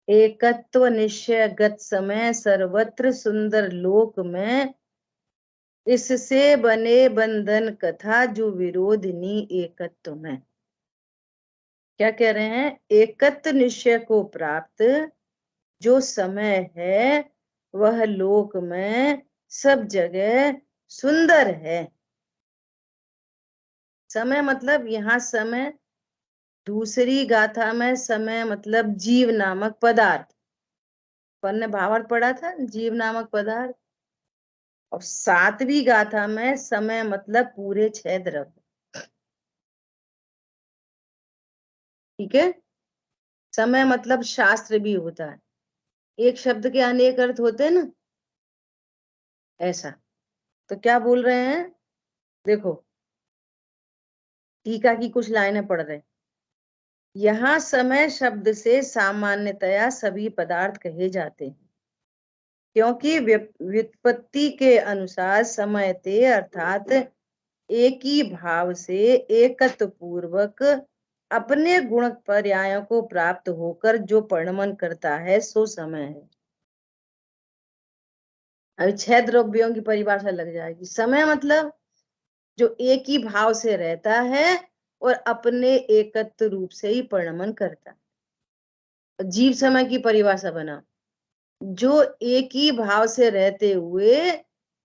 एकत्व निश्चय गत समय सर्वत्र सुंदर लोक में, इससे बने बंधन कथा जो विरोधनी एकत्व में। क्या कह रहे हैं? एकत्व निश्चय को प्राप्त जो समय है वह लोक में सब जगह सुंदर है। समय मतलब यहाँ समय, दूसरी गाथा में समय मतलब जीव नामक पदार्थ। अपन ने भावार्थ पढ़ा था, जीव नामक पदार्थ। और 7वीं गाथा में समय मतलब पूरे 6 द्रव्य। ठीक है। समय मतलब शास्त्र भी होता है, एक शब्द के अनेक अर्थ होते हैं ना, ऐसा। तो क्या बोल रहे हैं? देखो टीका की कुछ लाइनें पढ़ रहे। यहाँ समय शब्द से सामान्यतया सभी पदार्थ कहे जाते हैं, क्योंकि व्युत्पत्ति के अनुसार समयते अर्थात एक ही भाव से एकत्व पूर्वक अपने गुण पर्यायों को प्राप्त होकर जो परिणमन करता है सो समय है। अभी 6 द्रव्यों की परिभाषा लग जाएगी। समय मतलब जो एक ही भाव से रहता है और अपने एकत्व रूप से ही परिणमन करता है। जीव समय की परिभाषा बना, जो एक ही भाव से रहते हुए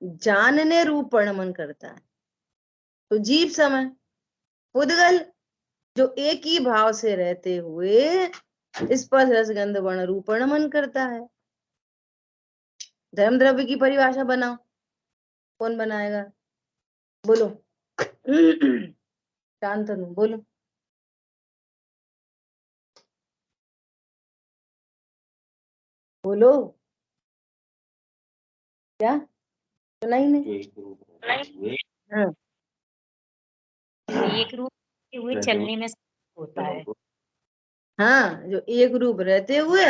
जानने रूप परिणमन करता है, तो जीव समय। उद्गल जो एक ही भाव से रहते हुए स्पर्श रसगंध वर्ण रूप परिणमन करता है। धर्म द्रव्य की परिभाषा बनाओ, कौन बनाएगा? बोलो। शांतनु बोलो। बोलो क्या सुना ही नहीं। हाँ एक रूप रहते हुए चलने में होता है। हाँ, जो एक रूप रहते हुए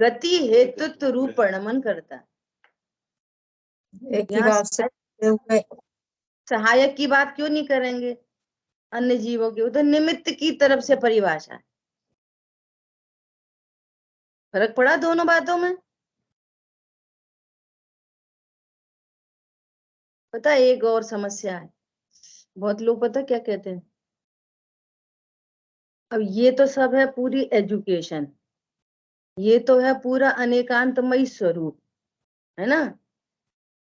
गति हेतुत्व रूप परिणमन करता है। एक ही यहाँ बात से रहते हुए सहायक की बात क्यों नहीं करेंगे अन्य जीवों की, तो निमित्त की तरफ से परिभाषा है। फर्क पड़ा दोनों बातों में। पता है एक और समस्या है, बहुत लोग पता क्या कहते हैं, अब ये तो सब है पूरी एजुकेशन, ये तो है पूरा अनेकांतमयी स्वरूप, है ना,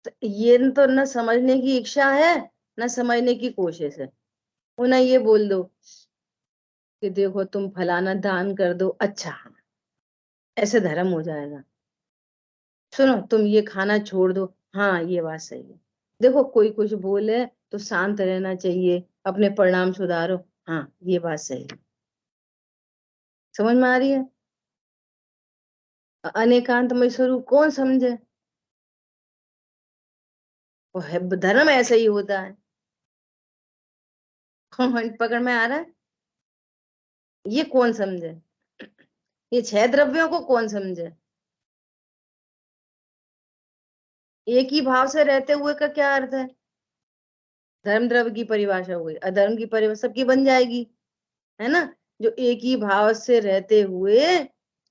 तो ये तो न समझने की इच्छा है न समझने की कोशिश है। उन्हें ये बोल दो कि देखो तुम फलाना दान कर दो, अच्छा हाँ ऐसे धर्म हो जाएगा। सुनो तुम ये खाना छोड़ दो, हाँ ये बात सही है। देखो कोई कुछ बोले तो शांत रहना चाहिए, अपने परिणाम सुधारो, हाँ ये बात सही है। समझ में आ रही है। अनेकांतमय स्वरूप कौन समझे, वो है धर्म ऐसा ही होता है। पकड़ में आ रहा है। ये कौन समझे, ये 6 द्रव्यों को कौन समझे। एक ही भाव से रहते हुए का क्या अर्थ है, धर्म द्रव्य की परिभाषा हो गई, अधर्म की परिभाषा सबकी बन जाएगी, है ना। जो एक ही भाव से रहते हुए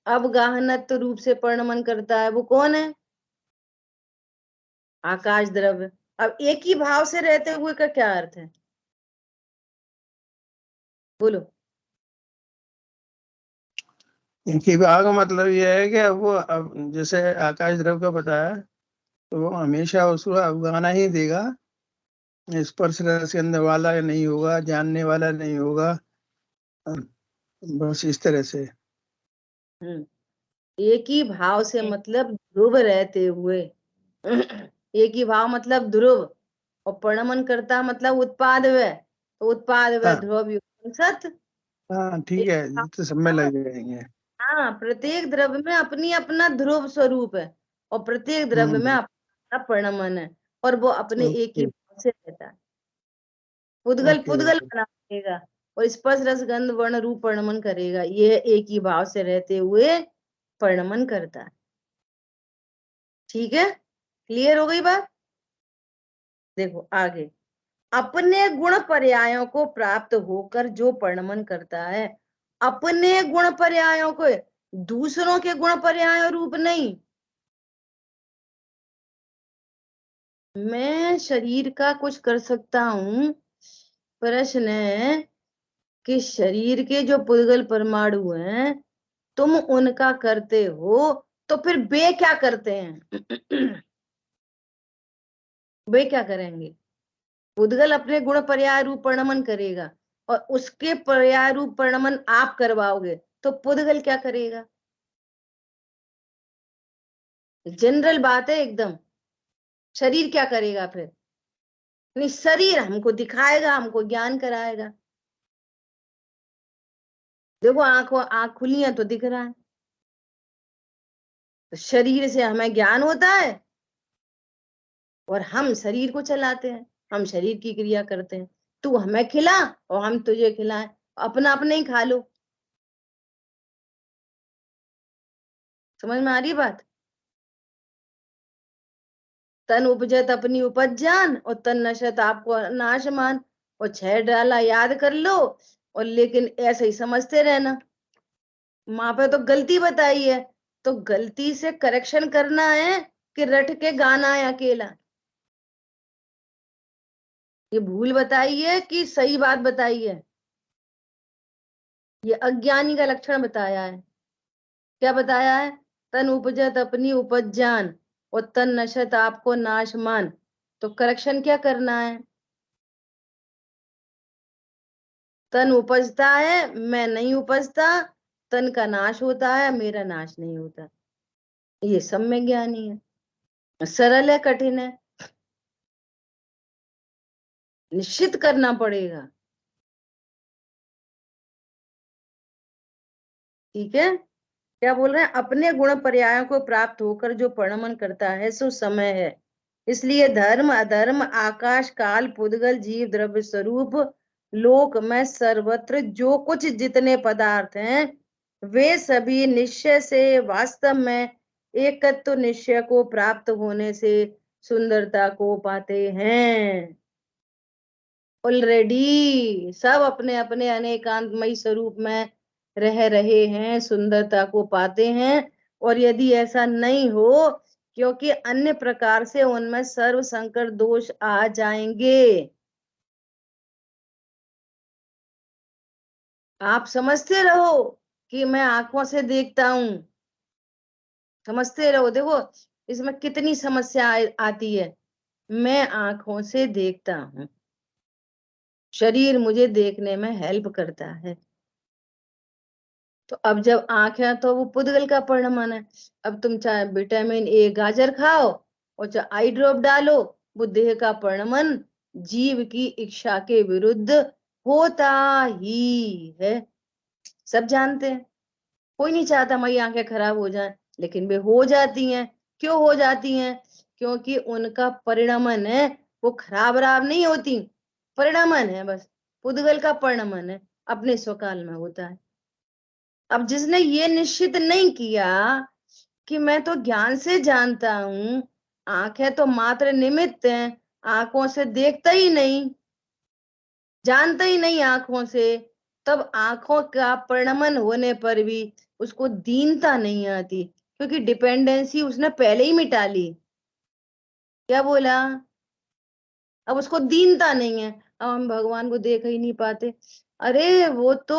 अवगाहनत्व रूप से परिणमन करता है वो कौन है, आकाश द्रव्य। अब एक ही भाव से रहते हुए का क्या अर्थ है, बोलो। एक ही भाग का मतलब यह है कि वो अब जैसे आकाश द्रव का बताया तो वो हमेशा उसको अवगाना ही देगा, स्पर्श रस के अंदर वाला नहीं होगा, जानने वाला नहीं होगा, बस इस तरह से। एक ही भाव से मतलब ध्रुव रहते हुए एक ही भाव मतलब ध्रुव, और परिणमन करता मतलब उत्पाद व, तो उत्पाद व हाँ ध्रुव युक्त सत। हाँ ठीक एक है, भाव, ये तो सब में लग जाएंगे। हाँ प्रत्येक द्रव्य में अपनी अपना ध्रुव स्वरूप है, और प्रत्येक द्रव्य में हम्म, अपना परिणमन है, और वो अपने एक ही ओके भाव से रहता है। पुद्गल ओके पुद्गल ओके। बना देगा और स्पर्श रस गंध वर्ण रूप परिणमन करेगा, ये एक ही भाव से रहते हुए परिणमन करता है। ठीक है, क्लियर हो गई बात। देखो आगे, अपने गुण पर्यायों को प्राप्त होकर जो परिणमन करता है, अपने गुण पर्यायों को, दूसरों के गुण पर्याय रूप नहीं। मैं शरीर का कुछ कर सकता हूं, प्रश्न है कि शरीर के जो पुद्गल परमाणु हैं तुम उनका करते हो, तो फिर वे क्या करते हैं वे क्या करेंगे, पुद्गल अपने गुण पर्याय रूप परिणमन करेगा और उसके पर्याय रूप परिणमन आप करवाओगे, तो पुद्गल क्या करेगा। जनरल बात है एकदम। शरीर क्या करेगा फिर, नहीं शरीर हमको दिखाएगा, हमको ज्ञान कराएगा। देखो आंख खुली है तो दिख रहा है, तो शरीर से हमें ज्ञान होता है और हम शरीर को चलाते हैं, हम शरीर की क्रिया करते हैं। तू हमें खिला और हम तुझे खिलाएं, अपना अपने ही खा लो। समझ में आ रही बात। तन उपजत अपनी उपज जान और तन नशत आपको नाश मान, और 6 डाला याद कर लो, और लेकिन ऐसे ही समझते रहना। माँ पे तो गलती बताई है, तो गलती से करेक्शन करना है कि रट के गाना है अकेला। ये भूल बताई है कि सही बात बताई है, ये अज्ञानी का लक्षण बताया है। क्या बताया है, तन उपजत अपनी उपज जान और तन नशत आपको नाश मान, तो करेक्शन क्या करना है, तन उपजता है मैं नहीं उपजता, तन का नाश होता है मेरा नाश नहीं होता। ये सब में ज्ञानी है, सरल है कठिन है, निश्चित करना पड़ेगा। ठीक है, क्या बोल रहे हैं, अपने गुण पर्यायों को प्राप्त होकर जो परिणमन करता है सो समय है। इसलिए धर्म अधर्म आकाश काल पुद्गल जीव द्रव्य स्वरूप लोक में सर्वत्र जो कुछ जितने पदार्थ हैं वे सभी निश्चय से वास्तव में एकत्व निश्चय को प्राप्त होने से सुंदरता को पाते हैं। ऑलरेडी सब अपने अपने अनेकांतमयी स्वरूप में रह रहे हैं, सुंदरता को पाते हैं। और यदि ऐसा नहीं हो, क्योंकि अन्य प्रकार से उनमें सर्व संकर दोष आ जाएंगे। आप समझते रहो कि मैं आंखों से देखता हूं, समझते रहो। देखो इसमें कितनी समस्या आती है। मैं आंखों से देखता हूं, शरीर मुझे देखने में हेल्प करता है। तो अब जब आंख है तो वो पुद्गल का परिणमन है। अब तुम चाहे विटामिन ए गाजर खाओ और चाहे आई ड्रॉप डालो, वो देह का परिणमन जीव की इच्छा के विरुद्ध होता ही है। सब जानते हैं, कोई नहीं चाहता मेरी आंखें खराब हो जाएं, लेकिन वे हो जाती हैं। क्यों हो जाती हैं? क्योंकि उनका परिणमन है, वो खराब राब नहीं होती, परिणमन है बस, पुद्गल का परिणमन है, अपने स्वकाल में होता है। अब जिसने ये निश्चित नहीं किया कि मैं तो ज्ञान से जानता हूं, आंखें तो मात्र निमित्त हैं, आंखों से देखता ही नहीं, जानता ही नहीं आंखों से, तब आंखों का परिणमन होने पर भी उसको दीनता नहीं आती, क्योंकि डिपेंडेंसी उसने पहले ही मिटा ली। क्या बोला? अब उसको दीनता नहीं है। अब हम भगवान को देख ही नहीं पाते। अरे वो तो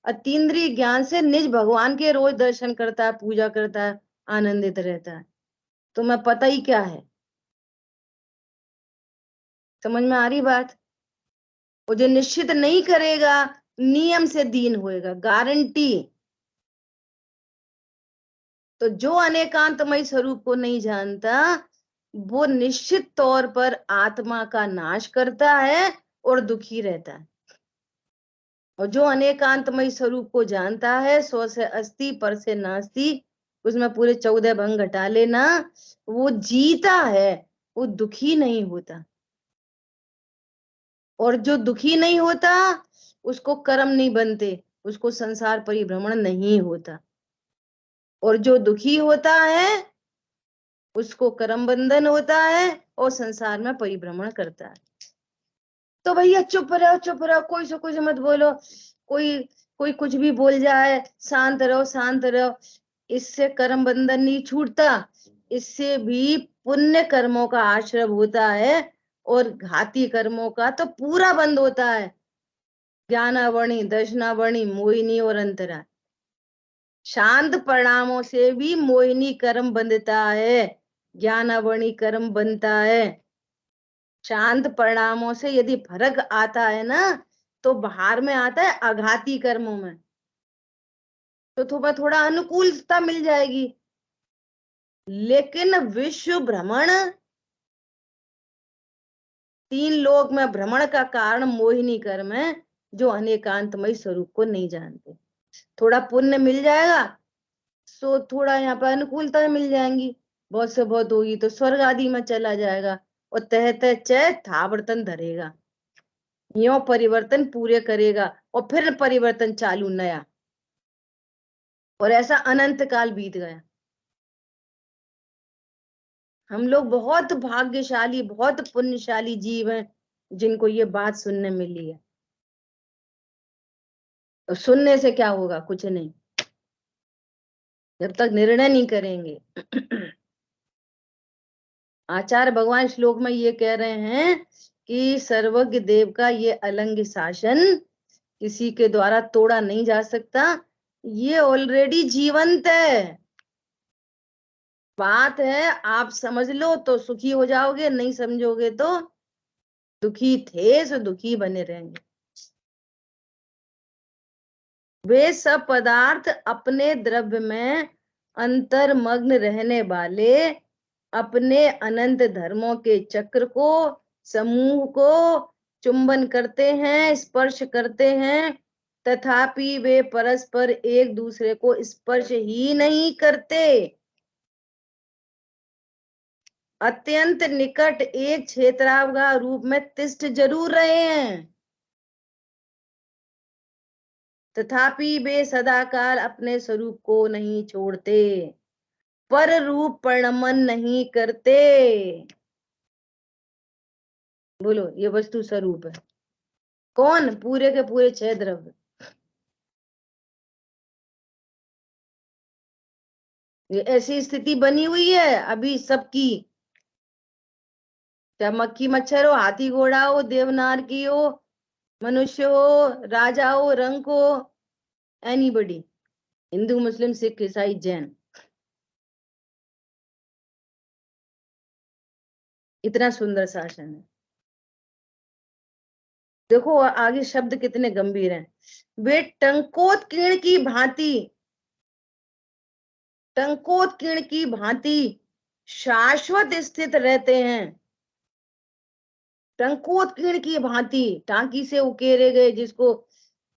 अतीन्द्रिय ज्ञान से निज भगवान के रोज दर्शन करता है, पूजा करता है, आनंदित रहता है। तुम्हें पता ही क्या है? समझ में आ रही बात? वो जो निश्चित नहीं करेगा नियम से दीन होएगा, गारंटी। तो जो अनेकांतमय स्वरूप को नहीं जानता वो निश्चित तौर पर आत्मा का नाश करता है और दुखी रहता है। और जो अनेकांतमय स्वरूप को जानता है, सौ से अस्ति पर से नास्ति, उसमें पूरे 14 भंग घटा लेना, वो जीता है, वो दुखी नहीं होता। और जो दुखी नहीं होता उसको कर्म नहीं बनते, उसको संसार परिभ्रमण नहीं होता। और जो दुखी होता है उसको कर्म बंधन होता है और संसार में परिभ्रमण करता है। तो भैया चुप रहो, चुप रहो, कोई से कुछ मत बोलो, कोई कोई कुछ भी बोल जाए, शांत रहो, शांत रहो। इससे कर्म बंधन नहीं छूटता, इससे भी पुण्य कर्मों का आश्रय होता है और घाती कर्मों का तो पूरा बंद होता है। ज्ञानावणी, दर्शनावणी, मोहिनी और अंतरा, शांत परिणामों से भी मोहिनी कर्म बंधता है, ज्ञानावणी कर्म बनता है। शांत परिणामों से यदि फर्क आता है ना, तो बाहर में आता है आघाती कर्मों में, तो थोड़ा अनुकूलता मिल जाएगी। लेकिन विश्व भ्रमण, 3 लोक में भ्रमण का कारण मोहिनी कर्म है, जो अनेकांतमय स्वरूप को नहीं जानते। थोड़ा पुण्य मिल जाएगा तो थोड़ा यहाँ पर अनुकूलता मिल जाएंगी, बहुत से बहुत होगी तो स्वर्ग आदि में चला जाएगा, और तह तह चय था बर्तन धरेगा, यो परिवर्तन पूरे करेगा और फिर परिवर्तन चालू नया। और ऐसा अनंत काल बीत गया। हम लोग बहुत भाग्यशाली, बहुत पुण्यशाली जीव हैं जिनको ये बात सुनने मिली है। तो सुनने से क्या होगा? कुछ नहीं, जब तक निर्णय नहीं करेंगे। आचार्य भगवान श्लोक में ये कह रहे हैं कि सर्वज्ञ देव का ये अलंग शासन किसी के द्वारा तोड़ा नहीं जा सकता, ये ऑलरेडी जीवंत है। बात है आप समझ लो तो सुखी हो जाओगे, नहीं समझोगे तो दुखी थे सो दुखी बने रहेंगे। वे सब पदार्थ अपने द्रव्य में अंतर्मग्न रहने वाले अपने अनंत धर्मों के चक्र को, समूह को चुंबन करते हैं, स्पर्श करते हैं तथापि वे परस्पर एक दूसरे को स्पर्श ही नहीं करते, अत्यंत निकट एक क्षेत्रावगाह रूप में तिष्ठ जरूर रहे हैं, तथापि वे सदाकाल अपने स्वरूप को नहीं छोड़ते, पर रूप परिणमन नहीं करते। बोलो, ये वस्तु स्वरूप है कौन? पूरे के पूरे 6 द्रव्य। ये ऐसी स्थिति बनी हुई है अभी सबकी, चाहे मक्खी मच्छर हो, हाथी घोड़ा हो, देवनार की हो, मनुष्य हो, राजा हो, रंग हो, एनीबडी, हिंदू मुस्लिम सिख ईसाई जैन, इतना सुंदर शासन है। देखो आगे शब्द कितने गंभीर हैं। वे टंकोत्कीर्ण की भांति, टंकोत्कीर्ण की भांति शाश्वत स्थित रहते हैं। टंकोत्कीर्ण की भांति, टांकी से उकेरे गए जिसको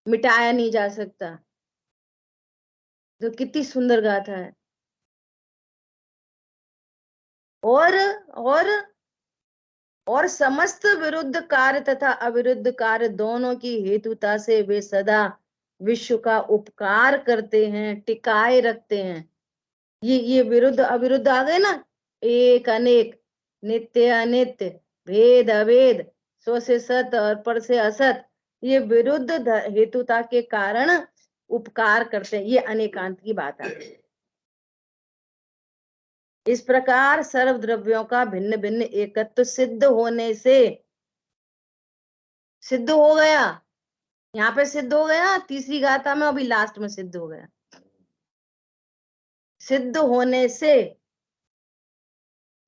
मिटाया नहीं जा सकता। तो कितनी सुंदर गाथा है। और समस्त विरुद्ध कार्य तथा अविरुद्ध कार्य दोनों की हेतुता से वे सदा विश्व का उपकार करते हैं, टिकाए रखते हैं। ये विरुद्ध अविरुद्ध आ गए ना, एक अनेक, नित्य अनित्य, भेद अभेद, स्व से सत और पर से असत, ये विरुद्ध हेतुता के कारण उपकार करते हैं। ये अनेकांत की बात है। इस प्रकार सर्व द्रव्यों का भिन्न भिन्न एकत्व सिद्ध होने से, सिद्ध हो गया, यहाँ पे सिद्ध हो गया, तीसरी गाथा में, अभी लास्ट में सिद्ध हो गया। सिद्ध होने से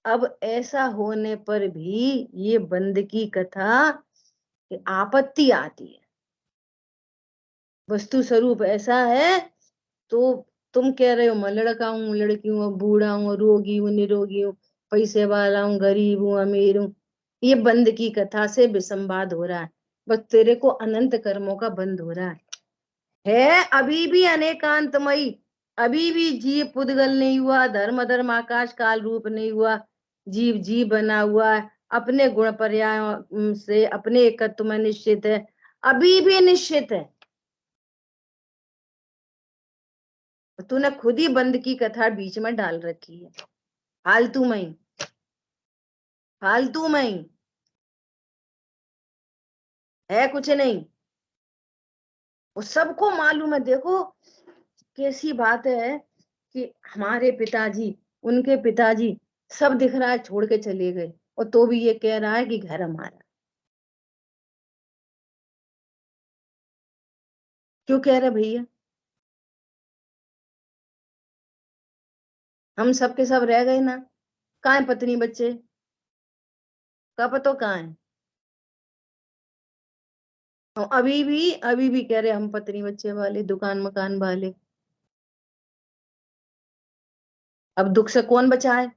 अब ऐसा होने पर भी ये बंद की कथा कि आपत्ति आती है। वस्तु स्वरूप ऐसा है तो तुम कह रहे हो मैं लड़का हूँ, लड़की हूँ, बूढ़ा हूँ, रोगी हूँ, निरोगी हूँ, पैसे वाला हूँ, गरीब हूँ, अमीर हूँ, ये बंद की कथा से विसंवाद हो रहा है। बस तेरे को अनंत कर्मों का बंद हो रहा है अभी भी अनेकांतमयी, अभी भी जीव पुद्गल नहीं हुआ, धर्म धर्म आकाश काल रूप नहीं हुआ, जीव जीव बना हुआ है, अपने गुण पर्यायों से अपने एकत्व में निश्चित है, अभी भी निश्चित है। तूने खुद ही बंद की कथा बीच में डाल रखी है, फालतू में ही, फालतू में ही है, कुछ नहीं। वो सबको मालूम है। देखो कैसी बात है कि हमारे पिताजी, उनके पिताजी, सब दिख रहा है, छोड़ के चले गए, और तो भी ये कह रहा है कि घर हमारा। क्यों कह रहे भैया? हम सब के सब रह गए ना, कहाँ है पत्नी बच्चे? का पतो कहाँ है? अभी भी कह रहे हम पत्नी बच्चे वाले, दुकान मकान वाले। अब दुख से कौन बचाए?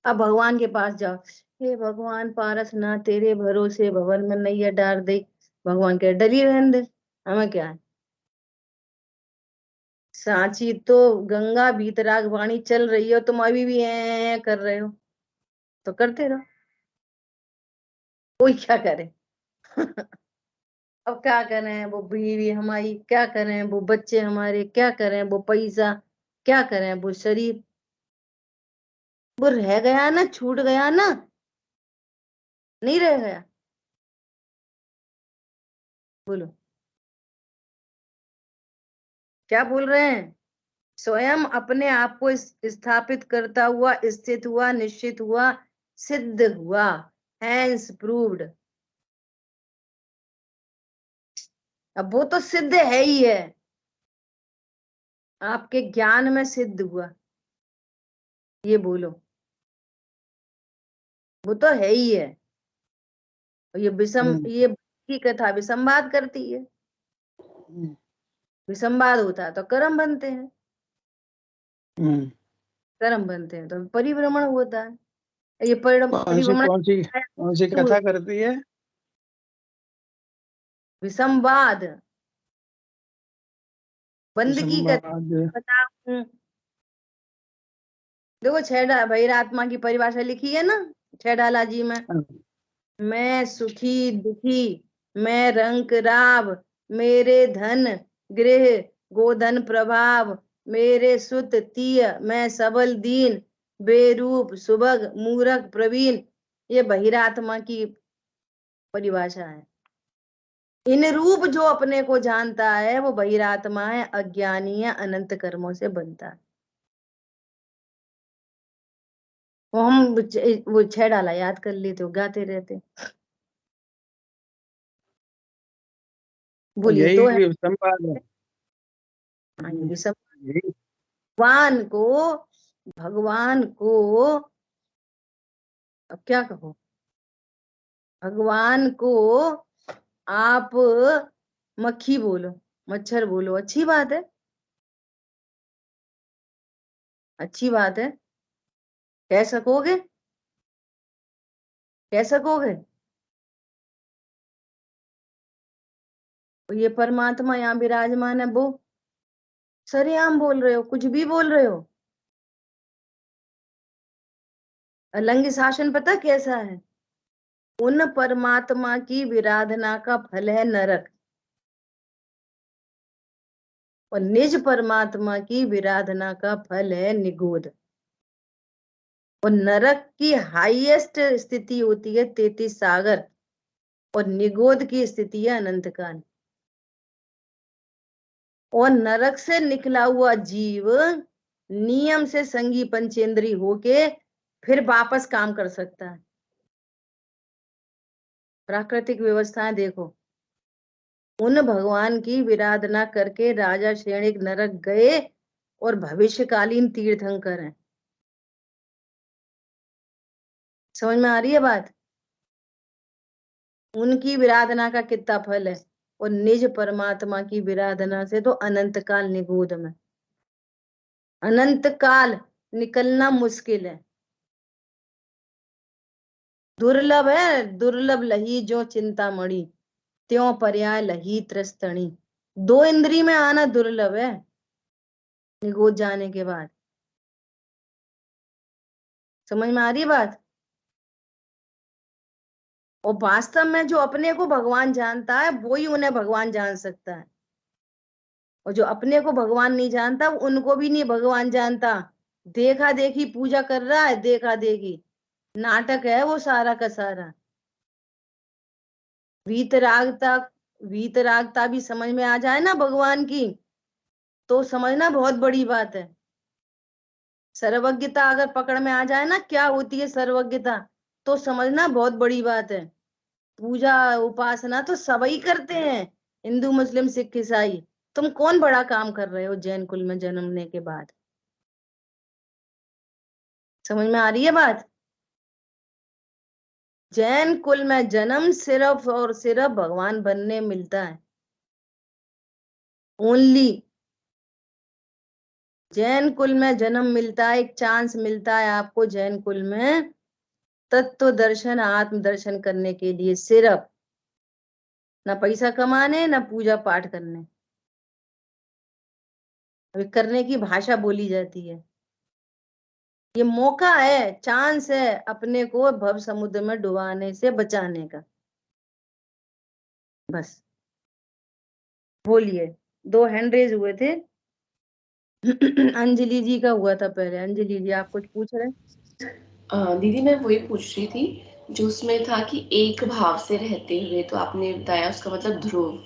अब भगवान के पास जाओ, हे भगवान पारस ना तेरे भरोसे भवन में नैया डार दे। भगवान कह डरी रहने दे, हमें क्या है। सांची तो गंगा भीतराग वाणी चल रही हो, तुम अभी भी है कर रहे हो, तो करते रहो, कोई क्या करे। अब क्या करें, वो बीवी हमारी क्या करें, वो बच्चे हमारे क्या करें, वो पैसा क्या करें, वो शरीर, वो रह गया ना, छूट गया ना, नहीं रह गया। बोलो क्या बोल रहे हैं? स्वयं अपने आप को स्थापित करता हुआ, स्थित हुआ, निश्चित हुआ, सिद्ध हुआ, हैंस प्रूव्ड। अब वो तो सिद्ध है ही है, आपके ज्ञान में सिद्ध हुआ, ये बोलो, वो तो है ही है। और ये ये की कथा विसंवाद करती है। विसंवाद होता है तो कर्म बनते हैं, कर्म बनते हैं तो परिभ्रमण होता है। ये परिभ्रमण कौन सी कथा करती है? विसंवाद। बंदगी कर बता हूं। देखो छह बहिरात्मा की परिभाषा लिखी है ना छेडाला जी में। मैं सुखी दुखी, मैं रंक राव, मेरे धन गृह गोधन प्रभाव, मेरे सुत तीय, मैं सबल दीन, बेरूप सुभग मूरख प्रवीण। ये बहिरात्मा की परिभाषा है। इन रूप जो अपने को जानता है वो बहिरात्मा है, अज्ञानी है, अनंत कर्मों से बनता है। वो हम वो छेडाला याद कर लेते हो, गाते रहते। बोलिए यही तो है संवाद है। ये सब यही भगवान को अब क्या कहो, भगवान को आप मक्खी बोलो, मच्छर बोलो, अच्छी बात है, अच्छी बात है। कह सकोगे, कह सकोगे? तो ये परमात्मा यहाँ विराजमान है, वो सरेआम बोल रहे हो, कुछ भी बोल रहे हो। अलंग शासन पता कैसा है? उन परमात्मा की विराधना का फल है नरक, और निज परमात्मा की विराधना का फल है निगोध। और नरक की हाईएस्ट स्थिति होती है 33 सागर, और निगोध की स्थिति है अनंत काल। और नरक से निकला हुआ जीव नियम से संगी पंचेंद्री होके फिर वापस काम कर सकता है। प्राकृतिक व्यवस्थाएं देखो, उन भगवान की विराधना करके राजा श्रेणिक नरक गए और भविष्यकालीन तीर्थंकर हैं। समझ में आ रही है बात? उनकी विराधना का कितना फल है, और निज परमात्मा की विराधना से तो अनंत काल निगोध में, अनंत काल निकलना मुश्किल है, दुर्लभ है। दुर्लभ लही जो चिंतामणि, त्यों पर्याय लही त्रस्तणी। 2 इंद्री में आना दुर्लभ है निगोद जाने के बाद। समझ में आ रही है बात? और वास्तव में जो अपने को भगवान जानता है वो ही उन्हें भगवान जान सकता है, और जो अपने को भगवान नहीं जानता उनको भी नहीं भगवान जानता। देखा देखी पूजा कर रहा है, देखा देखी नाटक है वो सारा का सारा। वीतरागता, वीतरागता भी समझ में आ जाए ना भगवान की, तो समझना बहुत बड़ी बात है। सर्वज्ञता अगर पकड़ में आ जाए ना क्या होती है सर्वज्ञता, तो समझना बहुत बड़ी बात है। पूजा उपासना तो सभी करते हैं, हिंदू मुस्लिम सिख ईसाई। तुम कौन बड़ा काम कर रहे हो जैन कुल में जन्मने के बाद? समझ में आ रही है बात? जैन कुल में जन्म सिर्फ और सिर्फ भगवान बनने मिलता है, ओनली। जैन कुल में जन्म मिलता है, एक चांस मिलता है आपको जैन कुल में तत्व दर्शन आत्म दर्शन करने के लिए, सिर्फ। ना पैसा कमाने ना पूजा पाठ करने, अभी करने की भाषा बोली जाती है। ये मौका है, चांस है अपने को भव समुद्र में डुबाने से बचाने का, बस। बोलिए, 2 हैंड रेज हुए थे। अंजलि जी का हुआ था पहले। अंजलि जी आप कुछ पूछ रहे? दीदी मैं वही पूछ रही थी जो उसमें था कि एक भाव से रहते हुए, तो आपने बताया उसका मतलब ध्रुव।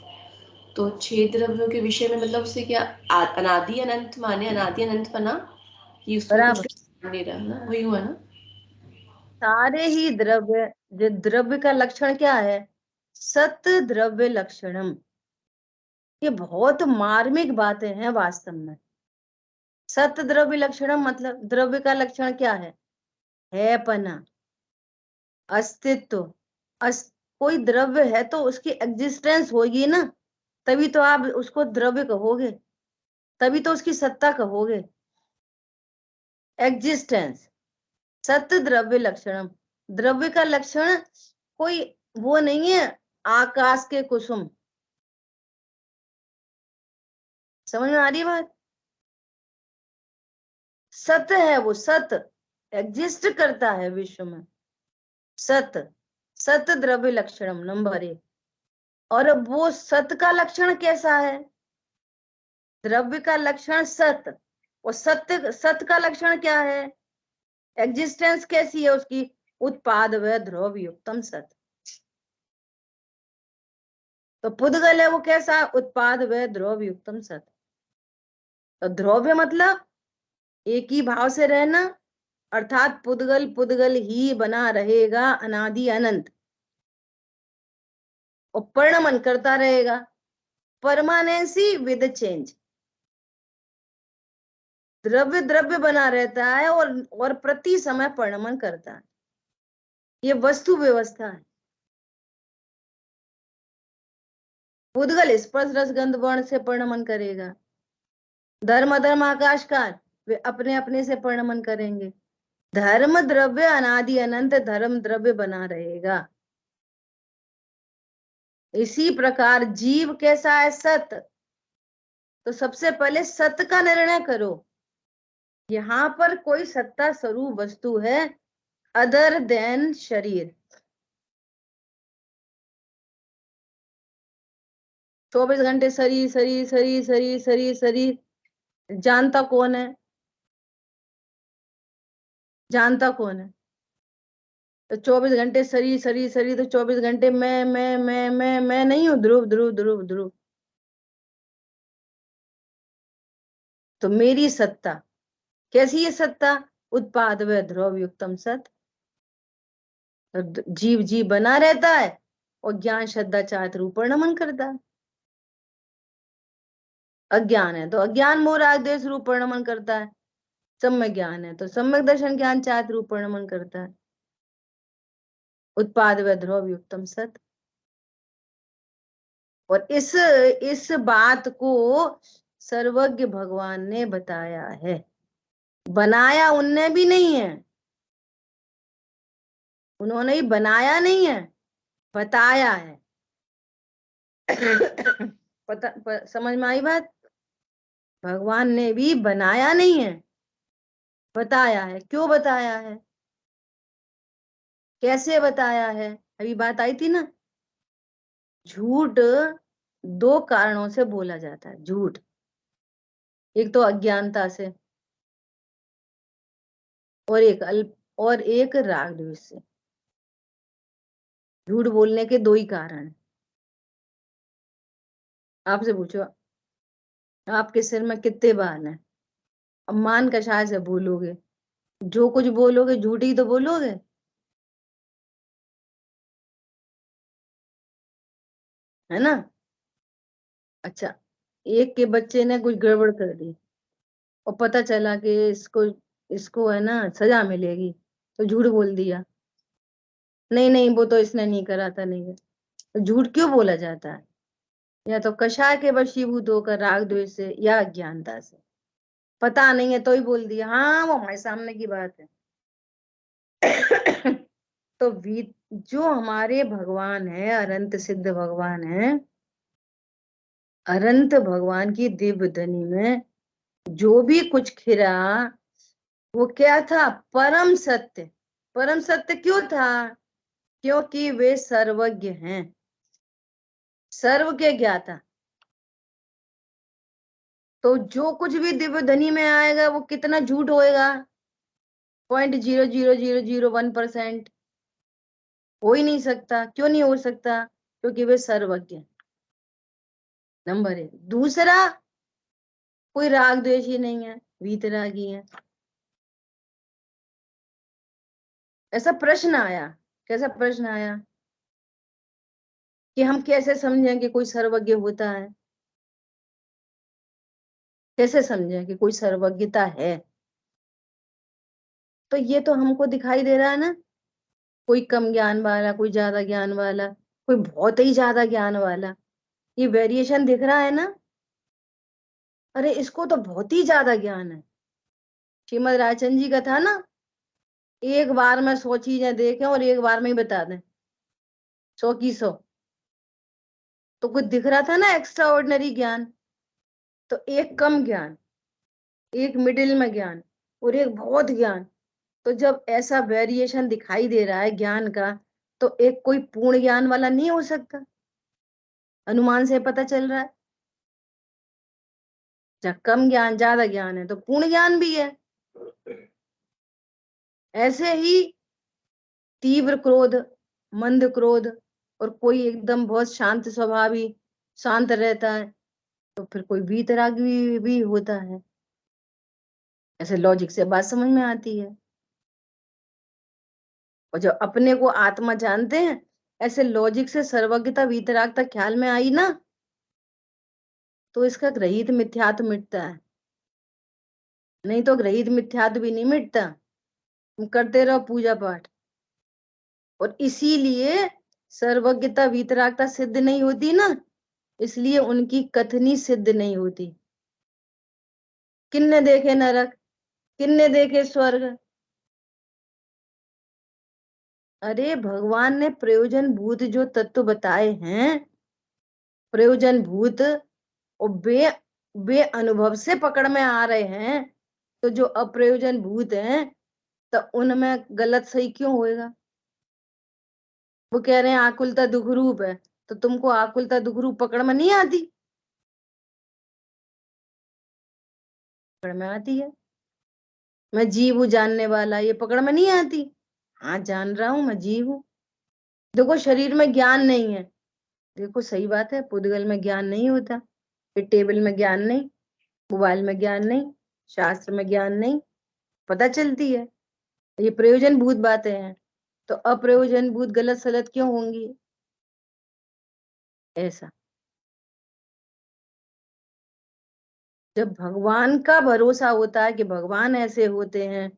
तो 6 द्रव्यों के विषय में मतलब उसे क्या अनादि अनंत माने, अनादि अनंत बना, कि उसमें कुछ बराबर, नहीं रहा ना, वही हुआ ना? सारे ही द्रव्य, जो द्रव्य का लक्षण क्या है? सत द्रव्य लक्षणम। ये बहुत मार्मिक बातें हैं वास्तव में। सत द्रव्य लक्षणम मतलब द्रव्य का लक्षण क्या है पना, अस्तित्व। कोई द्रव्य है तो उसकी एग्जिस्टेंस होगी ना, तभी तो आप उसको द्रव्य कहोगे, तभी तो उसकी सत्ता कहोगे। एग्जिस्टेंस, सत्य द्रव्य लक्षणम। द्रव्य का लक्षण कोई वो नहीं है आकाश के कुसुम, समझ में आ रही है बात? सत है वो, सत एग्जिस्ट करता है विश्व में। सत, सत द्रव्य लक्षणम नंबर 1। और अब वो सत का लक्षण कैसा है? द्रव्य का लक्षण सत, और सत्य, सत का लक्षण क्या है? एग्जिस्टेंस कैसी है उसकी? उत्पाद व ध्रुव युक्तम सत। तो पुद्गल है वो कैसा? उत्पाद व ध्रुव युक्तम सत। तो ध्रुव्य मतलब एक ही भाव से रहना, अर्थात पुद्गल पुद्गल ही बना रहेगा अनादि अनंत, और परिणमन करता रहेगा। Permanency with change. द्रव्य द्रव्य बना रहता है और प्रति समय परिणमन करता है। ये वस्तु व्यवस्था है। पुद्गल स्पर्श रस गंध वर्ण से परिणमन करेगा। धर्म अधर्म आकाश काल वे अपने अपने से परिणमन करेंगे। धर्म द्रव्य अनादि अनंत धर्म द्रव्य बना रहेगा। इसी प्रकार जीव कैसा है? सत। तो सबसे पहले सत का निर्णय करो। यहां पर कोई सत्ता स्वरूप वस्तु है अदर देन शरीर? 24 घंटे शरीर शरीर शरीर शरीर शरीर शरीर, जानता कौन है? जानता कौन है? तो 24 घंटे शरीर शरीर शरीर, तो 24 घंटे मैं नहीं हूं। ध्रुव ध्रुव ध्रुव ध्रुव। तो मेरी सत्ता कैसी है? सत्ता उत्पाद व ध्रुव युक्तम सत। तो जीव जीव बना रहता है और ज्ञान श्रद्धा चाहत रूप परिणमन करता है। अज्ञान है तो अज्ञान मोह राग द्वेष रूप परिणमन करता है। सम्यक ज्ञान है तो सम्यक दर्शन ज्ञान चाहत रूप परिणमन करता है। उत्पाद व ध्रुव युक्तम सत। और इस बात को सर्वज्ञ भगवान ने बताया है। बनाया उनने भी नहीं है, उन्होंने ही बनाया नहीं है, बताया है। समझ में आई बात? भगवान ने भी बनाया नहीं है, बताया है। क्यों बताया है? कैसे बताया है? अभी बात आई थी ना, झूठ 2 कारणों से बोला जाता है। झूठ एक तो अज्ञानता से, और एक राग द्वेष से। झूठ बोलने के 2 ही कारण। आपसे पूछो आपके सिर में कितने बाल हैं? अब मान कषाय से बोलोगे, जो कुछ बोलोगे झूठ ही तो बोलोगे, है ना? अच्छा, एक के बच्चे ने कुछ गड़बड़ कर दी और पता चला कि इसको है ना सजा मिलेगी, तो झूठ बोल दिया। नहीं नहीं वो तो इसने नहीं करा था, नहीं है। तो झूठ क्यों बोला जाता है? या तो कषाय के वशीभूत होकर राग द्वेष से, या अज्ञानता से। पता नहीं है तो ही बोल दिया। हाँ वो हमारे सामने की बात है। तो जो हमारे भगवान है, अनंत सिद्ध भगवान है, अनंत भगवान की दिव्य धनी में जो भी कुछ खिरा वो क्या था? परम सत्य। परम सत्य क्यों था? क्योंकि वे सर्वज्ञ हैं, सर्व के ज्ञाता। तो जो कुछ भी दिव्य धनी में आएगा वो कितना झूठ होएगा? 0.00001%। हो ही नहीं सकता। क्यों नहीं हो सकता? क्योंकि वे सर्वज्ञ। नंबर 1। दूसरा, कोई राग द्वेष ही नहीं है, वीतरागी है। ऐसा प्रश्न आया। कैसा प्रश्न आया? कि हम कैसे समझें कि कोई सर्वज्ञ होता है? कैसे समझें कि कोई सर्वज्ञता है? तो ये तो हमको दिखाई दे रहा है ना, कोई कम ज्ञान वाला, कोई ज्यादा ज्ञान वाला, कोई बहुत ही ज्यादा ज्ञान वाला। ये वेरिएशन दिख रहा है ना। अरे इसको तो बहुत ही ज्यादा ज्ञान है। श्रीमद रायचंद जी का था ना, एक बार में 100 चीजें देखें और एक बार में ही बता दें, 100 की 100। तो कुछ दिख रहा था ना एक्स्ट्रा ऑर्डिनरी ज्ञान। तो एक कम ज्ञान, एक मिडिल में ज्ञान और एक बहुत ज्ञान। तो जब ऐसा वेरिएशन दिखाई दे रहा है ज्ञान का, तो एक कोई पूर्ण ज्ञान वाला नहीं हो सकता। अनुमान से पता चल रहा है, जब कम ज्ञान ज्यादा ज्ञान है तो पूर्ण ज्ञान भी है। ऐसे ही तीव्र क्रोध, मंद क्रोध, और कोई एकदम बहुत शांत स्वभावी शांत रहता है, तो फिर कोई वीतरागी भी होता है। ऐसे लॉजिक से बात समझ में आती है। और जब अपने को आत्मा जानते हैं, ऐसे लॉजिक से सर्वज्ञता वीतरागता ख्याल में आई ना, तो इसका ग्रहित मिथ्यात्व मिटता है। नहीं तो ग्रहित मिथ्यात्व भी नहीं मिटता। तुम करते रहो पूजा पाठ, और इसीलिए सर्वज्ञता वीतरागता सिद्ध नहीं होती ना, इसलिए उनकी कथनी सिद्ध नहीं होती। किन्ने देखे नरक, किन्ने देखे स्वर्ग? अरे भगवान ने प्रयोजन भूत जो तत्व बताए हैं, प्रयोजन भूत, और वे अनुभव से पकड़ में आ रहे हैं। तो जो अप्रयोजन भूत हैं, तो उनमें गलत सही क्यों होएगा? वो कह रहे हैं आकुलता दुख रूप है, तो तुमको आकुलता दुख रूप पकड़ में नहीं आती? पकड़ में आती है। मैं जीव हूं जानने वाला, ये पकड़ में नहीं आती? हाँ जान रहा हूं मैं जीव हूं। देखो शरीर में ज्ञान नहीं है, देखो सही बात है, पुद्गल में ज्ञान नहीं होता, फिर टेबल में ज्ञान नहीं, मोबाइल में ज्ञान नहीं, शास्त्र में ज्ञान नहीं, पता चलती है। ये प्रयोजन भूत बातें हैं, तो अप्रयोजन भूत गलत सलत क्यों होंगी? ऐसा जब भगवान का भरोसा होता है कि भगवान ऐसे होते हैं,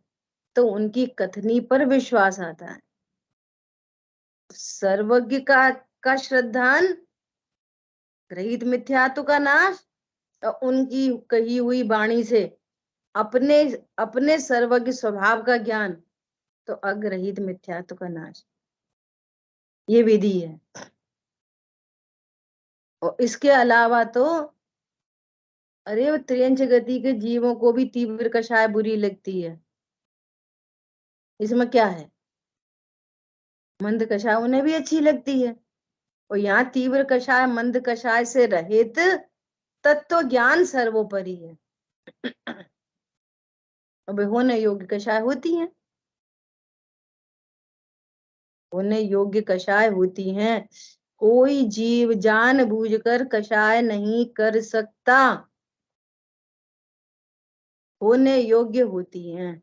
तो उनकी कथनी पर विश्वास आता है। सर्वज्ञ का श्रद्धान, ग्रहित मिथ्यात्व का नाश, और उनकी कही हुई वाणी से अपने अपने सर्वज्ञ स्वभाव का ज्ञान, तो अग्रहित मिथ्यात्व का नाश। ये विधि है। और इसके अलावा तो अरे वो त्रियंच गति के जीवों को भी तीव्र कषाय बुरी लगती है। इसमें क्या है? मंद कषाय उन्हें भी अच्छी लगती है। और यहाँ तीव्र कषाय मंद कषाय से रहित तत्व ज्ञान सर्वोपरि है। अब होने योग्य कषाय होती हैं, होने योग्य कषाय होती हैं। कोई जीव जानबूझकर कषाय नहीं कर सकता, होने योग्य होती हैं।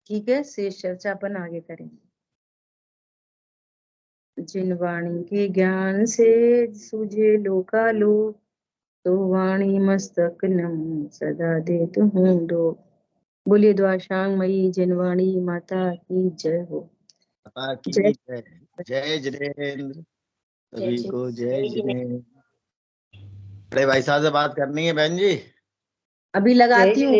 ठीक है, शेष चर्चा अपन आगे करेंगे। जिन वाणी के ज्ञान से सूझे लोकालोक, तो वाणी मस्तक नम सदा दे हूँ दो। बोलिए द्वाशांग मई जिनवाणी माता की जय हो। माता की जय जय। जय जिनेन्द्र, सभी को जय जिनेन्द्र। बड़े भाई साहब से बात करनी है बहन जी। अभी लगाती हूँ।